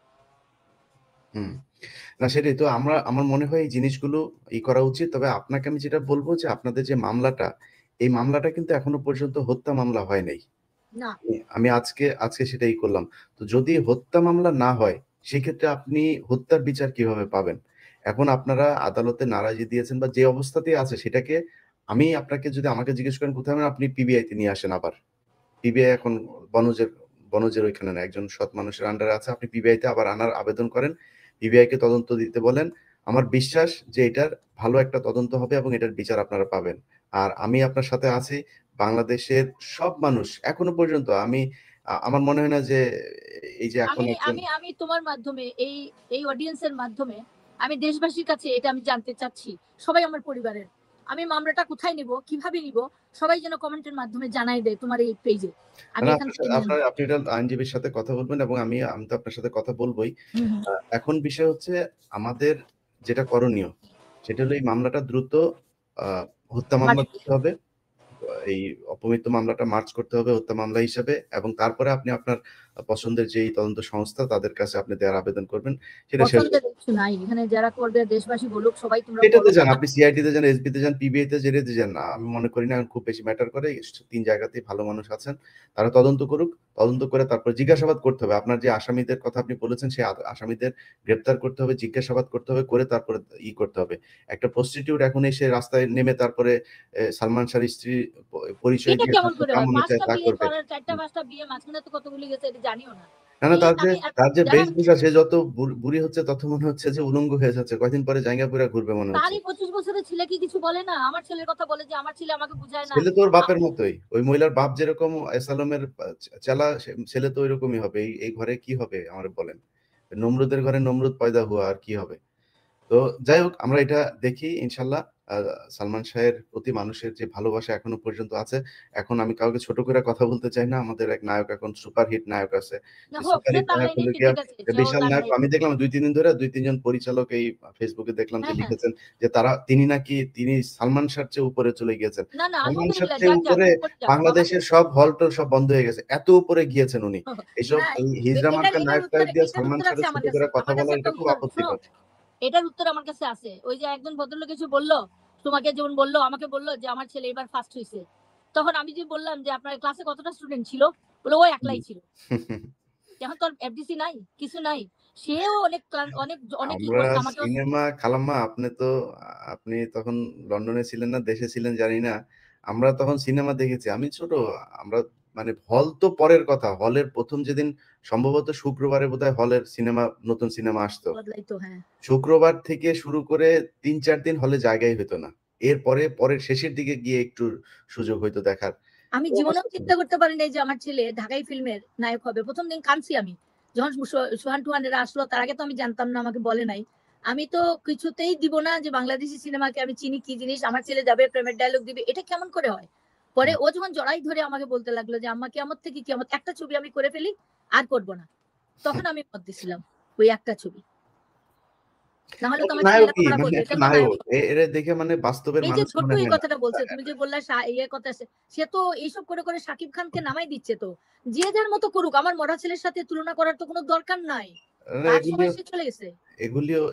না সেটাই তো, আমার মনে হয় এই জিনিসগুলো করা উচিত। তবে আপনাকে আমি যেটা বলবো যে আপনাদের যে মামলাটা, এই মামলাটা কিন্তু এখনো পর্যন্ত হত্যা মামলা হয় নাই। না, আমি আজকে সেটাই করলাম। তো যদি হত্যা মামলা না হয় সেক্ষেত্রে আপনি হত্যার বিচার কিভাবে পাবেন? এখন আপনারা আদালতে নারাজি দিয়েছেন বা যে অবস্থাতেই আছে সেটাকে আমি আপনাকে যদি আমাকে জিজ্ঞেস করেন কোথায়, আপনি পিবিআইতে নিয়ে আসেন। আবার পিবিআই এখন বনজের ওইখানে না, একজন সৎ মানুষের আন্ডারে আছে। আপনি পিবিআইতে আবার আনার আবেদন করেন, পিবিআই কে তদন্ত দিতে বলেন। আমার বিশ্বাস যে এটার ভালো একটা তদন্ত হবে এবং এটার বিচার আপনারা পাবেন। আর আমি আপনার সাথে আছি। বাংলাদেশের সব মানুষ এখনো পর্যন্ত আমার মনে হয় না যে এই যে এখন আমি তোমার মাধ্যমে এই অডিয়েন্সের মাধ্যমে আমি দেশবাসীর কাছে এটা আমি জানতে চাচ্ছি, সবাই আমার পরিবারের, আমি মামলাটা কোথায় নিব, কিভাবে নিব, সবাই যেন কমেন্টের মাধ্যমে জানাই দেয় তোমার এই পেজে। আমি আপনি এটা আইনজীবীর সাথে কথা বলবেন এবং আমি তো আপনার সাথে কথা বলবোই। এখন বিষয় হচ্ছে আমাদের যেটা করণীয় সেটা হলো এই মামলাটা দ্রুত হত্যা মামলা করতে হবে, এই অপমৃত্যু মামলাটা মার্চ করতে হবে হত্যা মামলা হিসেবে, এবং তারপরে আপনি আপনার পছন্দের যেই তদন্ত সংস্থা তাদের কাছে আপনি দেওয়ার আবেদন করবেন। সেটা এখানে যারা করবে দেশবাসী বলুক, সবাই তোমরা এটাতে যান, আপনি সিআইডিতে যান, এসবিতে যান, পিবিআইতে যেতে যান, আমি মনে করি না খুব বেশি ম্যাটার করে। ৩ জায়গাতেই ভালো মানুষ আছেন, তারা তদন্ত করুক, তদন্ত করে তারপর জিজ্ঞাসাবাদ করতে হবে। আপনার যে আসামিদের কথা আপনি বলেছেন সেই আসামিদের গ্রেপ্তার করতে হবে, জিজ্ঞাসাবাদ করতে হবে, করে তারপরে করতে হবে। একটা প্রস্টিটিউট এখন এসে রাস্তায় নেমে তারপরে সালমান শাহর স্ত্রী পরিচয় দিয়ে তা করবে। ৪টা-৫টা বিয়ে মাঝখানে তো কতগুলি গেছে এটা জানিও না। না, তার যে বেশভূষা, সে যত বুড়ি হচ্ছে তত মনে হচ্ছে যে উলঙ্গ হয়ে যাচ্ছে, কয়দিন পরে জায়গা পুরা ঘুরবে মনে হচ্ছে। তারই 25 বছরের ছেলে কি কিছু বলে না? আমার ছেলের কথা বলে যে আমার ছেলে আমাকে বুঝায় না। ছেলে তোর বাপের মতোই, ওই মহিলার বাপ যেরকম এসালমের চেলা, ছেলে তো ওইরকমই হবে। এই ঘরে কি হবে আমার বলেন? নমরুদের ঘরে নমরুদ পয়দা হুয়া, আর কি হবে? তো যাই হোক, আমরা এটা দেখি ইনশাল্লাহ। সালমান শাহের প্রতি মানুষের যে ভালোবাসা এখনো পর্যন্ত আছে। এখন আমি কাউকে ছোট করে কথা বলতে চাই না, আমাদের এক নায়ক এখন সুপারহিট নায়ক আছে, বিশাল নায়ক। আমি দেখলাম 2-3 দিন ধরে 2-3 জন পরিচালক এই ফেসবুকে দেখলাম যে লিখেছেন যে তিনি সালমান শাহর চেয়ে উপরে চলে গিয়েছেন। সালমান শাহর চেয়ে উপরে বাংলাদেশের সব হলটল সব বন্ধ হয়ে গেছে, এত উপরে গিয়েছেন উনি। এইসব হিজড়া মার্কা নায়ক দিয়ে সালমান শাহের ছোট করে কথা বলা, এটা খুব আপত্তিকর। এটার উত্তর আমার কাছে আছে। ওই যে একজন ভদ্রলোক এসে বললো, তোমাকে যেমন বললো আমাকে বললো যে আমার ছেলে এবার ফার্স্ট হয়েছে, তখন আমি যে বললাম যে আপনার ক্লাসে কতটা স্টুডেন্ট ছিল, বলে ও একলাই ছিল। এখন তোর এফডিসি নাই, কিছু নাই, সেও অনেক সিনেমা খালাম্মা। আপনি তখন লন্ডনে ছিলেন না দেশে ছিলেন জানি না, আমরা তখন সিনেমা দেখেছি। আমি ছোট, আমরা মানে হল তো পরের কথা, হলের প্রথম যেদিন সম্ভবত শুক্রবারে বোধহয় হলের নতুন সিনেমা আসতো, শুক্রবার থেকে শুরু করে 3-4 দিন হলে জায়গাই হতো না। এরপরে পরের শেষের দিকে গিয়ে একটু সুযোগ হইতো দেখার। আমি জীবনেও চিন্তা করতে পারি নাই যে আমার ছেলে ঢাকাই ফিল্মের নায়ক হবে। প্রথম দিন কাঁদছি আমি যখন সোহান টুহানেরা আসলো, তার আগে তো আমি জানতাম না, আমাকে বলে নাই। আমি তো কিছুতেই দিব না যে বাংলাদেশি সিনেমাকে আমি চিনি কি জিনিস, আমার ছেলে যাবে প্রেমের ডায়লগ দিবে, এটা কেমন করে হয়? পরে ও যখন জড়াই ধরে আমাকে বলতে লাগলো যে আম্মা কিয়ামত থেকে কিয়ামত, একটা ছবি আমি করে ফেলি আর করবো না, তখন আমি মত দিছিলাম ওই একটা ছবি। না হলে তো একটা আমার ছেলে নায়কই, লেখাপড়া মানে করবে, একটা এটা তো নায়ক। নায়ক। এরা দেখে মানে বাস্তবের এই যে মানুষ ছোট্ট মনে এই হয় না। কথাটা বলছে, তুমি যে বললা ইয়ে কথা, সে তো এইসব করে করে শাকিব খানকে নামাই দিচ্ছে। তো যে যার মতো করুক, আমার মরা ছেলের সাথে তুলনা করার তো কোনো দরকার নাই, তার সময় সে চলে গেছে।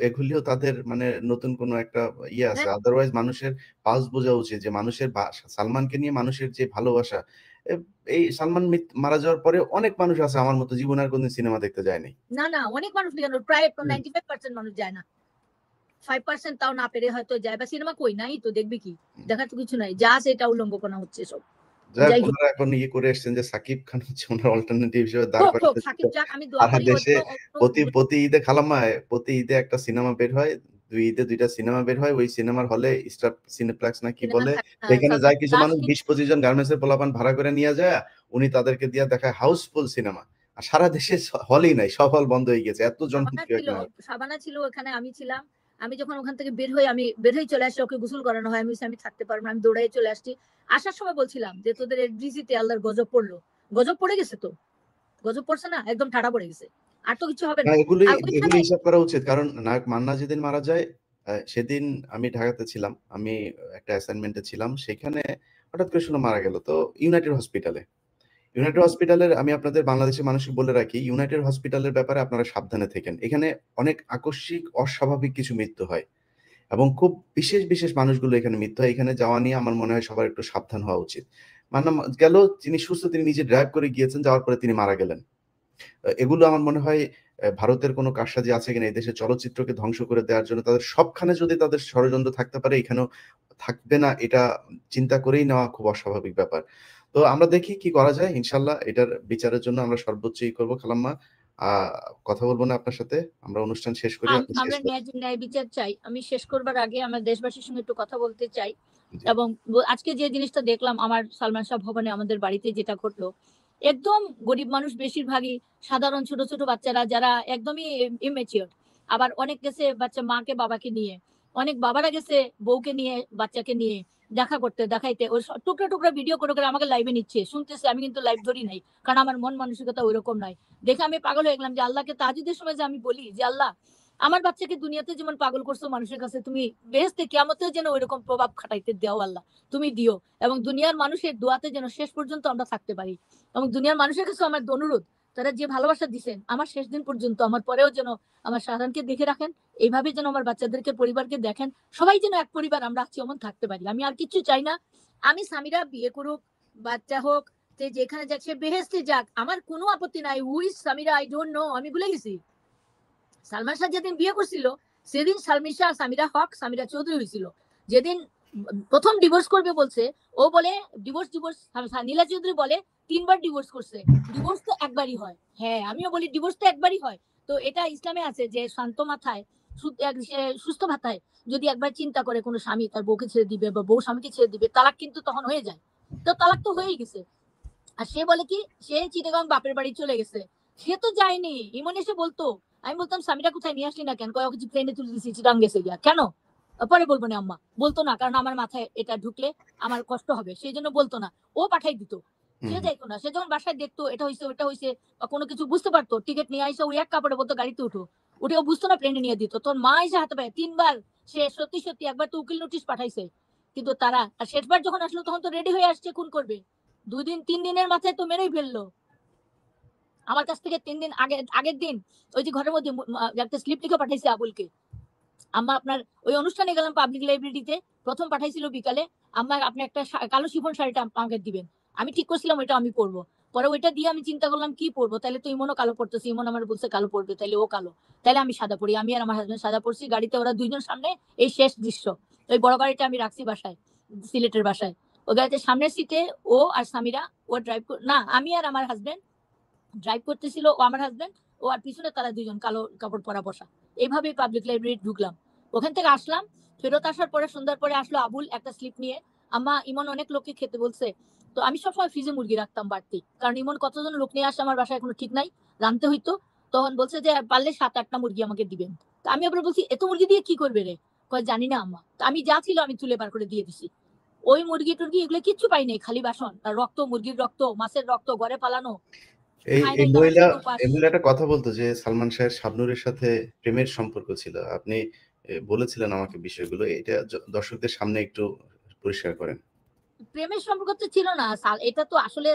এগুলিও তাদের মানে নতুন কোনো একটা ইয়ে আছে। হ্যাঁ, আদারওয়াইজ মানুষের পালস বোঝা উচিত যে মানুষের সালমানকে নিয়ে মানুষের যে ভালোবাসা, এই সালমান মারা যাওয়ার পরে অনেক মানুষ আছে আমার মতো জীবনে আর কোনদিন সিনেমা দেখতে যায়নি। না না, অনেক মানুষ কেন, প্রায় 95% মানুষ যায় না, 5% তাও না পেরে হয়তো যায়। বা সিনেমা কই নাই তো দেখবি কি, দেখার তো কিছু নাই, যা সেটা উল্লঙ্ঘনা হচ্ছে সব। যাই হোক, ওনারা এখন ইয়ে করে এসেছেন যে সাকিব খান হচ্ছে ওনার অল্টারনেটিভ হিসেবে দাঁড় হোক হোক, করাতে সাকিব যাক, আমি দোয়া সারা করি। দেশে প্রতি ঈদে খালাম্মায়, প্রতি ঈদে একটা সিনেমা বের হয়, 2 ঈদে 2টা সিনেমা বের হয়। ওই সিনেমার হলে স্টার সিনেপ্লেক্স না কি বলে, সেখানে যায় কিছু মানুষ 20-25 জন গার্মেন্টস এর পোলাপান ভাড়া করে নিয়ে যায়, উনি তাদেরকে দিয়ে দেখায় হাউসফুল সিনেমা। আর সারা দেশে হলই নাই, সব হল বন্ধ হয়ে গেছে, এত জনপ্রিয় একটা নায়ক। সাবানা ছিল ওখানে, আমি ছিলাম। আমি যখন ওখান থেকে বের হয়ে চলে আসি, ওকে গোসল করানো হয়, আমি থাকতে পারবো না, আমি দৌড়াই চলে আসছি। আসার সময় বলছিলাম যে তোদের ডিজিতে আল্লাহর গজব পড়লো। গজব পড়ে গেছে, তো গজব পড়ছে না, একদম ঠাড়া পড়ে গেছে, আর তো কিছু হবে না, না। এগুলি আর ওইখানে হিসাব করা উচিত, কারণ নায়ক মান্না যেদিন মারা যায়, সেদিন আমি ঢাকাতে ছিলাম, আমি একটা অ্যাসাইনমেন্টে ছিলাম, সেখানে হঠাৎ করে শুনে মারা গেল। তো ইউনাইটেড হসপিটালের আমি আপনাদের বাংলাদেশের মানুষকে বলে রাখি, ইউনাইটেড হসপিটালের ব্যাপারে আপনারা সাবধানে থাকেন। এখানে অনেক আকস্মিক অস্বাভাবিক কিছু মৃত্যু হয় এবং খুব বিশেষ মানুষগুলো এখানে মৃত্যু হয়। এখানে যাওয়া নিয়ে আমার মনে হয় সবার একটু সাবধান হওয়া উচিত। মান্না গেল, তিনি সুস্থ, তিনি নিজে ড্রাইভ করে গিয়েছেন, যাওয়ার পরে তিনি মারা গেলেন। এগুলো আমার মনে হয় ভারতের কোনো কারসাজি আছে কিনা এই দেশের চলচ্চিত্রকে ধ্বংস করে দেওয়ার জন্য, তাদের সবখানে যদি তাদের ষড়যন্ত্র থাকতে পারে, এখানেও থাকবে না, এটা চিন্তা করেই নেওয়া খুব অস্বাভাবিক ব্যাপার। তো আমরা দেখি কি করা যায়, ইনশাল্লাহ এটার বিচারের জন্য আমরা সর্বোচ্চই করবো। খালাম্মা, কথা বলবো না আপনার সাথে, আমরা অনুষ্ঠান শেষ করি। আমরা ন্যায় বিচার চাই। আমি শেষ করবার আগে আমার দেশবাসীর সঙ্গে একটু কথা বলতে চাই। এবং আজকে যে জিনিসটা দেখলাম আমার সালমান শাহ ভবনে, আমাদের বাড়িতে যেটা ঘটলো, একদম গরিব মানুষ বেশিরভাগই, সাধারণ ছোট ছোট বাচ্চারা যারা একদমই ইমেচিওর, আবার অনেক গেছে বাচ্চা মাকে বাবাকে নিয়ে, অনেক বাবারা গেছে বউকে নিয়ে বাচ্চাকে নিয়ে দেখা করতে, দেখাইতে ওই টুকরা টুকরা ভিডিও করে করে আমাকে লাইভে নিচ্ছে, শুনতেছে। আমি কিন্তু লাইভ ধরি নাই, কারণ আমার মন মানসিকতা ওইরকম নাই। দেখে আমি পাগল হয়ে গেলাম যে আল্লাহকে তাহাজ্জুদের সময় যে আমি বলি যে আল্লাহ, আমার বাচ্চাকে দুনিয়াতে যেমন পাগল করছো মানুষের কাছে, তুমি বেহেশতে কিয়ামতেও যেন ওইরকম প্রভাব খাটাইতে দাও আল্লাহ, তুমি দিও। এবং দুনিয়ার মানুষের দোয়াতে যেন শেষ পর্যন্ত আমরা থাকতে পারি। এবং দুনিয়ার মানুষের কাছে আমার অনুরোধ, তারা যে ভালোবাসা দিচ্ছেন আমার শেষ দিন পর্যন্ত, আমার পরেও যেন আমার শাহজাহানকে দেখে রাখেন, এইভাবে যেন আমার বাচ্চাদেরকে, পরিবারকে দেখেন, সবাই যেন এক পরিবার আমরা আছি এমন থাকতে পারি। আমি আর কিছু চাই না। আমি সামিরা বিয়ে করুক, বাচ্চা হোক, যে যেখানে যাক, সে বেহেশতে যাক, আমার কোনো আপত্তি নাই। Who is Samira, I don't know, আমি ভুলে গেছি। সালমান শাহ যেদিন বিয়ে করছিল, সেদিন সামিরা হক, সামিরা চৌধুরী হয়েছিল। যেদিন প্রথম ডিভোর্স করবে বলছে, ও বলে ডিভোর্স নীলা চৌধুরী বলে 3বার ডিভোর্স করছে। ডিভোর্স তো একবারই হয়। হ্যাঁ, আমিও বলি ডিভোর্স তো একবারই হয়। তো এটা ইসলামে আছে যে শান্ত মাথায়, সুস্থ মাথায় যদি একবার চিন্তা করে কোনো স্বামী তার বউকে ছেড়ে দিবে বা বউ স্বামীকে ছেড়ে দিবে, তালাক কিন্তু তখন হয়ে যায়। তো তালাক তো হয়েই গেছে। আর সে বলে কি, সে চিটাগাং বাপের বাড়ি চলে গেছে, সে তো যায়নি। ইমন এসে বলতো, আমি বলতাম সামিরা কোথায়, নিয়ে আসলি না কেন? কয় কিছু প্লেনে তুলে দিয়েছি, চিটাগাং গেছে গিয়া। কেন? পরে বলবো না আম্মা, বলতো না, কারণ আমার মাথায় এটা ঢুকলে আমার কষ্ট হবে, সেই জন্য বলতো না। ও পাঠাই দিত, সে যাইতো না। সে যখন বাসায় দেখতো এটা হয়েছে ওটা হয়েছে বা কোনো কিছু বুঝতে পারতো, টিকিট নিয়ে আসে, ওই এক কাপড়ে বলতো গাড়িতে উঠে ও বুঝতো না, প্লেনে নিয়ে দিত। তোর মা এসে হাতে পায় 3বার, সে সত্যি একবার তো উকিল নোটিশ পাঠাইছে, কিন্তু তারা, আর শেষবার যখন আসলো তখন তো রেডি হয়ে আসছে খুন করবে। 2-3 দিনের মাথায় তো মেরেই ফেললো। আমার কাছ থেকে 3 দিন আগের দিন ওই যে ঘরের মধ্যে একটা স্লিপ লিখে পাঠাইছে আবুলকে, আম্মা আপনার ওই অনুষ্ঠানে গেলাম পাবলিক লাইব্রেরিতে, প্রথম পাঠাইছিল বিকালে, আম্মা আপনি একটা কালো শিফন শাড়িটা আমাকে দিবেন। আমি ঠিক করছিলাম ওইটা আমি পরবো, পরে ওইটা দিয়ে আমি চিন্তা করলাম কি পরবো, তাহলে তো ইমনও কালো পড়তেছে, ইমন আমার বলছে কালো পড়বে, তাহলে ও কালো, তাহলে আমি সাদা পরি। আমি আর আমার হাজবেন্ড সাদা পরছি, গাড়িতে ওরা 2জন সামনে। এই শেষ দৃশ্য, ওই বড় গাড়িটা আমি রাখছি বাসায়, সিলেটের বাসায়। ওই গাড়িতে সামনের সিটে ও আর সামিরা, ও ড্রাইভ না, আমি আর আমার হাজবেন্ড ড্রাইভ করতেছিল, ও আমার হাজবেন্ড, ও আর পিছনে তারা 2জন কালো কাপড় পরা বসা। এইভাবে পাবলিক লাইব্রেরি ঢুকলাম, ওখান থেকে আসলাম। ফেরত আসার পরে সন্ধ্যার পরে আসলো আবুল একটা স্লিপ নিয়ে, আম্মা ইমন অনেক লোককে খেতে বলছে। তো আমি সবসময় ফ্রিজে মুরগি রাখতাম বাড়তি, কারণ ইমন কতজন লোক নিয়ে আসে আমার বাসায় কোনো ঠিক নাই, রাঁধতে হইতো। তখন বলছে যে পারলে 7-8টা মুরগি আমাকে দিবেন। তো আমি আবার বলছি এত মুরগি দিয়ে কি করবে রে? কয় জানি না আম্মা। তো আমি যা ছিল আমি তুলে বার করে দিয়ে দিছি। ওই মুরগি টুরগি এগুলো কিচ্ছু পাই নাই, খালি বাসন আর রক্ত, মুরগির রক্ত, মাছের রক্ত, ঘরে পালানো। এই খায় এই নাই, তারপর মহিলা থেকে উপাস। এই মহিলাটা কথা বলতো যে সালমান শাহের শাবনূরের সাথে প্রেমের সম্পর্ক ছিল। আপনি বলেছিলেন আমাকে বিষয়গুলো। এটা দর্শকদের সামনে একটু পরিষ্কার করেন। প্রেমের সম্পর্ক তো ছিল না। এটা তো আসলে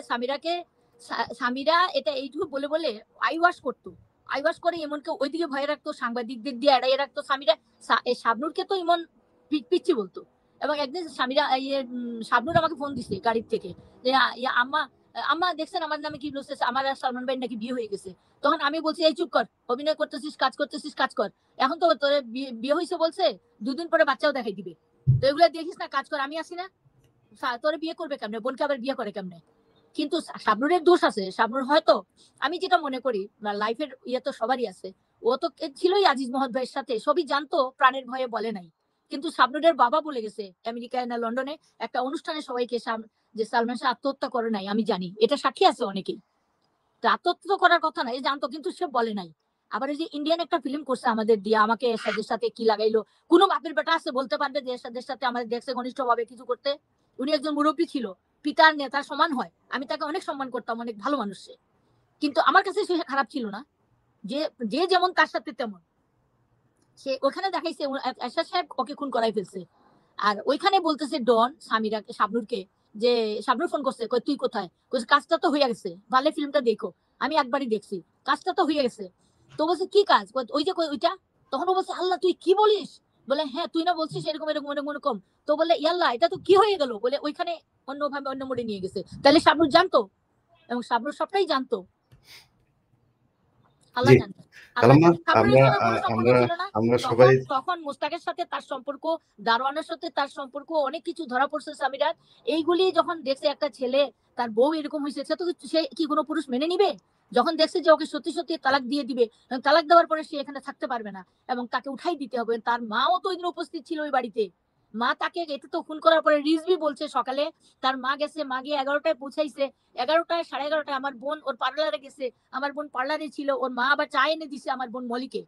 সামিরা এটা এইটুকু বলে বলে আইওয়াশ করতো। আইওয়াশ করে এমনকে ওইদিকে ভয় রাখতো, সাংবাদিকদের দিয়ে এড়াইয়ে রাখতো। শাবনূরকে তো এমন পিচ্ছি বলতো। এবং একদিন শাবনূর আমাকে ফোন দিছে গাড়ির থেকে যে আম্মা আম্মা দেখছেন আমার নামে কি বলছে, আমার আর সালমান ভাই নাকি বিয়ে হয়ে গেছে। তখন আমি বলছি এই চুপ কর, অভিনয় করতেছিস, কাজ করতেছিস, কাজ কর। এখন তো তোর বিয়ে হয়েছে বলছে, 2 দিন পরে বাচ্চাও দেখাই দিবে। তো এগুলো দেখিস না, কাজ কর, আমি আসি না। তোরে বিয়ে করবে কেমনে, বোনকে আবার বিয়ে করে কেমনে? কিন্তু শাবনূরের দোষ আছে। শাবনূর হয়তো, আমি যেটা মনে করি লাইফের ইয়ে তো সবারই আছে, ও তো ছিলই আজিজ মোহাম্মদ ভাইয়ের সাথে, সবই জানতো, প্রাণের ভয়ে বলে নাই। কিন্তু শাবনূরের বাবা বলে গেছে আমেরিকায় না লন্ডনে একটা অনুষ্ঠানে সবাইকে যে সালমান শাহ আত্মহত্যা করে নাই, আমি জানি, এটা সাক্ষী আছে অনেকেই। তো আত্মহত্যা করার কথা না, জানতো কিন্তু সে বলে নাই। আবার এই যে ইন্ডিয়ান একটা ফিল্ম করছে আমাদের দিয়ে, আমাকে এরশাদের সাথে কি লাগাইলো। কোনো বাপের বেটা আছে বলতে পারবে যে এরশাদের সাথে আমাদের দেখছে ঘনিষ্ঠ ভাবে কিছু করতে? উনি একজন মুরব্বী ছিল, পিতার নেতার সমান হয়। আমি তাকে অনেক সম্মান করতাম, অনেক ভালো মানুষ সে। কিন্তু আমার কাছে সে খারাপ ছিল না। যে যে যেমন তার সাথে তেমন। সে ওখানে দেখাইছে এরশাদ সাহেব ওকে খুন করাই ফেলছে। আর ওইখানে বলতেছে ডন শাবনূরকে যে শাবনূর ফোন করছে, কই তুই কোথায়? কাজটা তো হয়ে গেছে, ভালো ফিল্মটা দেখো। আমি একবারই দেখছি, কাজটা তো হয়ে গেছে। তো বলছে কি কাজ? ওই যে ওইটা। তখন ও বলছে আল্লাহ তুই কি বলিস? বলে হ্যাঁ তুই না বলছিস এরকম এরকম এরকম এরকম। তো বলে ইয়াল্লাহ এটা তো কি হয়ে গেল? বলে ওইখানে অন্যভাবে অন্য মোড়ে নিয়ে গেছে। তাহলে শাবনূর জানতো, এবং শাবনূর সবটাই জানতো। আল্লাহ জি জানতো। কালাম্মা, শাবনূরের আমরা সঙ্গে কোনো সম্পর্ক আমরা ছিল না। আমরা সবাই তখন মুস্তাকের সাথে তার সম্পর্ক, দারোয়ানের সাথে তার সম্পর্ক, অনেক কিছু ধরা পড়ছে সামিরার। এইগুলি যখন দেখছে একটা ছেলে তার বউ এরকম হয়েছে, সে কি কোনো পুরুষ মেনে নিবে? যখন দেখছে যে ওকে সত্যি সত্যি তালাক দিয়ে দিবে, তালাক দেওয়ার পরে সে এখানে থাকতে পারবে না এবং তাকে উঠাই দিতে হবে। তার মাও তো ওই দিন উপস্থিত ছিল ওই বাড়িতে। মা তাকে এটা তো খুন করার পরে রিজভি বলছে সকালে তার মা গেছে, মা গিয়ে 11টায় পৌঁছাইছে। 11টায় 11:30 আমার বোন ওর পার্লারে গেছে, আমার বোন পার্লারে ছিল, ওর মা আবার চা এনে দিছে আমার বোন মলিকে।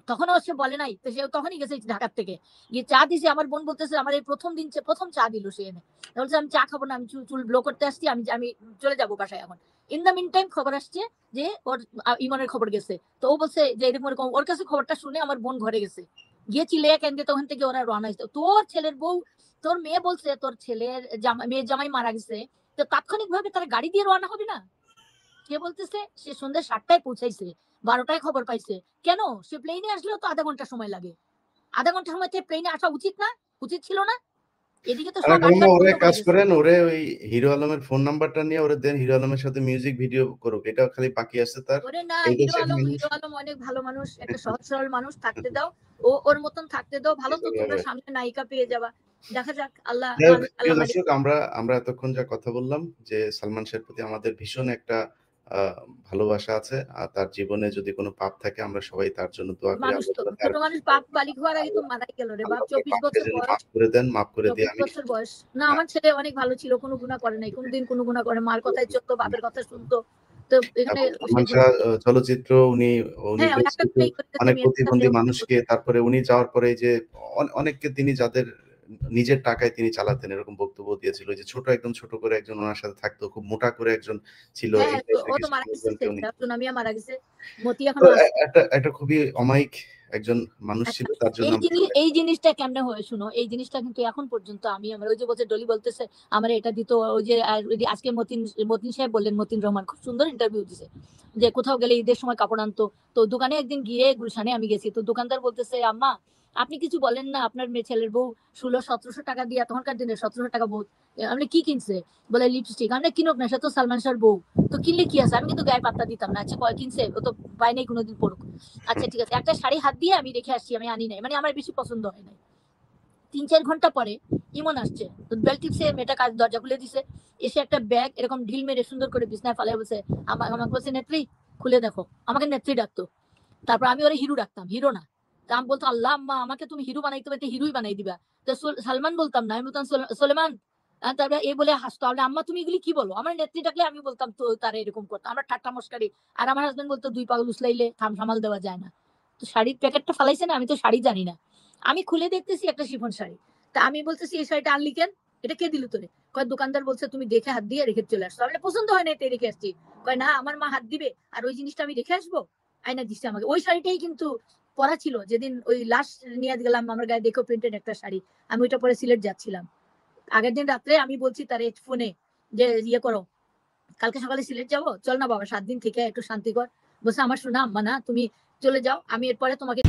তখন সে বলে নাই, তো সে তখনই গেছে ঢাকার থেকে গিয়ে চা দিছে। আমার বোন বলতেছে আমার এই প্রথম দিন প্রথম চা দিল সে এনে। বলছে আমি চা খাবো না, আমি চুল ব্লো করতে আসছি, আমি আমি চলে যাবো বাসায় এখন। ইন দ্য মিন টাইম খবর আসছে যে ওর ইমনের খবর গেছে। তো ও বলছে যে এরকম এরকম, ওর কাছে খবরটা শুনে আমার বোন ঘরে গেছে, গিয়ে চিলে কেন্দ্রে তখন থেকে ওরা রওনা হয়েছে। তোর ছেলের বউ, তোর মেয়ে বলছে তোর ছেলের মেয়ের জামাই মারা গেছে, তো তাৎক্ষণিক ভাবে তারা গাড়ি দিয়ে রওনা হবে না? কে বলতেছে সে সন্ধ্যা 7টায় পৌঁছাইছে, 12টায় খবর পাইছে। কেন? সে প্লেনে আসলেও তো আধা ঘন্টা সময় লাগে। আধা ঘন্টা সময়তে প্লেনে আসা উচিত না? উচিত ছিল না? এদিকে তো সব কালাম্মা, ওরে বন্ধ কাজ করে গেছে। করেন, ওরে ওই হিরো আলমের ফোন নাম্বারটা নিয়ে ওরে দেন, হিরো আলমের সাথে মিউজিক ভিডিও করুক। এটা খালি বাকি আছে তার। ওরে না, এই হিরো দেশের মানুষ আলম অনেক ভালো মানুষ, একটা সহজ সরল মানুষ, থাকতে দাও। ওর মতন থাকতে দাও, ভালো তো তোমরা সামনে নায়িকা পেয়ে যাবা। দেখা যাক, আল্লাহ যাই হোক, প্রিয় আল্লাহ মালিক। দর্শক, আমরা এতক্ষণ যা কথা বললাম যে সালমান শাহের প্রতি আমাদের ভীষণ একটা ভালোবাসা আছে। আর তার জীবনে যদি কোনো পাপ থাকে আমরা সবাই তার জন্য দোয়া করি। মানুষ তো, আল্লাহ তার ছোট মানুষ বাপ বালিক হওয়ার আগে তো মারাই গেল রে বাপ। 24 পাপকে বছর যেন বয়স, মাফ করে দেন, মাফ করে দিয়ে 24 আমি বছর বয়স। না, আমার ছেলে অনেক ভালো ছিল, কোনো গুনাহ করে নাই, কোনদিন কোনো গুনাহ করে, মার কথাই চলতো, বাপের কথা শুনতো। তো এখানে সালমান শাহ চলচ্চিত্র উনি উনি হ্যাঁ একটা বেশ কিছু অনেক প্রতিবন্ধী মানুষকে, তারপরে উনি যাওয়ার পরে যে অনেককে তিনি যাদের নিজের টাকায় তিনি চালাতেন এরকম বক্তব্য দিয়েছিল। যে একদম ছোট করে একজন ওনার সাথে থাকতো, খুব মোটা করে একজন ছিল। হ্যাঁ, এই ও তো মারা গেছে, উনি সুনামিয়া মারা গেছে, মতি তো এখনো আছে। একটা খুবই অমায়িক একজন মানুষ ছিল, তার জন্য এই জিনিসটা কেমনে হয় শুনো, এই জিনিসটা কিন্তু এখন পর্যন্ত আমি আমার ওই যে বলছে ডলি বলতেছে আমার এটা দিত, ওই যে আজকে মতিন সাহেব বললেন, মতিন রহমান খুব সুন্দর ইন্টারভিউ দিছে যে কোথাও গেলে ঈদের সময় কাপড় আনতো। তো দোকানে একদিন গিয়ে গুলশানে আমি গেছি, তো দোকানদার বলতেছে আম্মা আপনি কিছু বলেন না, আপনার মেয়ে ছেলের বউ 1600-1700 টাকা দিয়ে, তখনকার দিনে 1700 টাকা বউ, আপনি কি কিনছে? বলে লিপস্টিক। আমরা কিনুক না, সে তো সালমান শাহর বউ, তো কিনলে কি আছে? আমি কিন্তু গায়ে পাত্তা দিতাম না। আচ্ছা কয় কিনছে, ও তো পায় নাই কোনোদিন পড়ুক। আচ্ছা ঠিক আছে, একটা শাড়ি হাত দিয়ে আমি রেখে আসছি, আমি আনি নাই, মানে আমার বেশি পছন্দ হয় নাই। 3-4 ঘন্টা পরে ইমন আসছে, তো বেল টিপসে মেয়েটা কাজ দরজা খুলে দিছে, এসে একটা ব্যাগ এরকম ঢিল মেরে সুন্দর করে বিছনায় ফালায় বসে আমাকে বলছে নেত্রী খুলে দেখো। আমাকে নেত্রী ডাকতো, তারপর আমি ওরা হিরো ডাকতাম, হিরো না। তা আমি বলতো আল্লাহ আম্মা আমাকে তুমি হিরো বানাইতে পারতে, হিরোই বানাই দিবা। তো সালমান বলতাম না, আমি বলতাম সোলেমান। তারপরে এই বলে হাসতো, আম্মা তুমি এগুলি কি বলো? আমার নেত্রী ডাকলে আমি বলতাম তো তারা এরকম করতো, আমরা ঠাট্টা মস্কারি। আর আমার হাজবেন্ড বলতো 2 পাগল উসলাইলে সামাল দেওয়া যায় না। তো শাড়ির প্যাকেটটা ফালাইছে না, আমি তো শাড়ি জানি না, আমি খুলে দেখতেছি একটা শিফন শাড়ি। তা আমি বলতেছি এই শাড়িটা আনলি কেন? এটা কে দিল তোরে? কয় দোকানদার বলছে তুমি দেখে হাত দিয়ে রেখে চলে আসছো। আমি পছন্দ হয় না, এটাই রেখে আসছি। কয় না আমার মা হাত দিবে আর ওই জিনিসটা আমি রেখে আসবো? আয়না দিচ্ছে আমাকে। ওই শাড়িটাই কিন্তু পরা ছিল যেদিন ওই লাশ নিয়ে গেলাম আমার গায়ে, দেখো প্রিন্টেড একটা শাড়ি, আমি ওইটা পরে সিলেট যাচ্ছিলাম। আগের দিন রাত্রে আমি বলছি তার ফোনে যে ইয়ে করো, কালকে সকালে সিলেট যাবো, চল না বাবা 7 দিন থেকে একটু শান্তি কর। বলছে আমার শোনা আম্মা না, তুমি চলে যাও, আমি এরপরে তোমাকে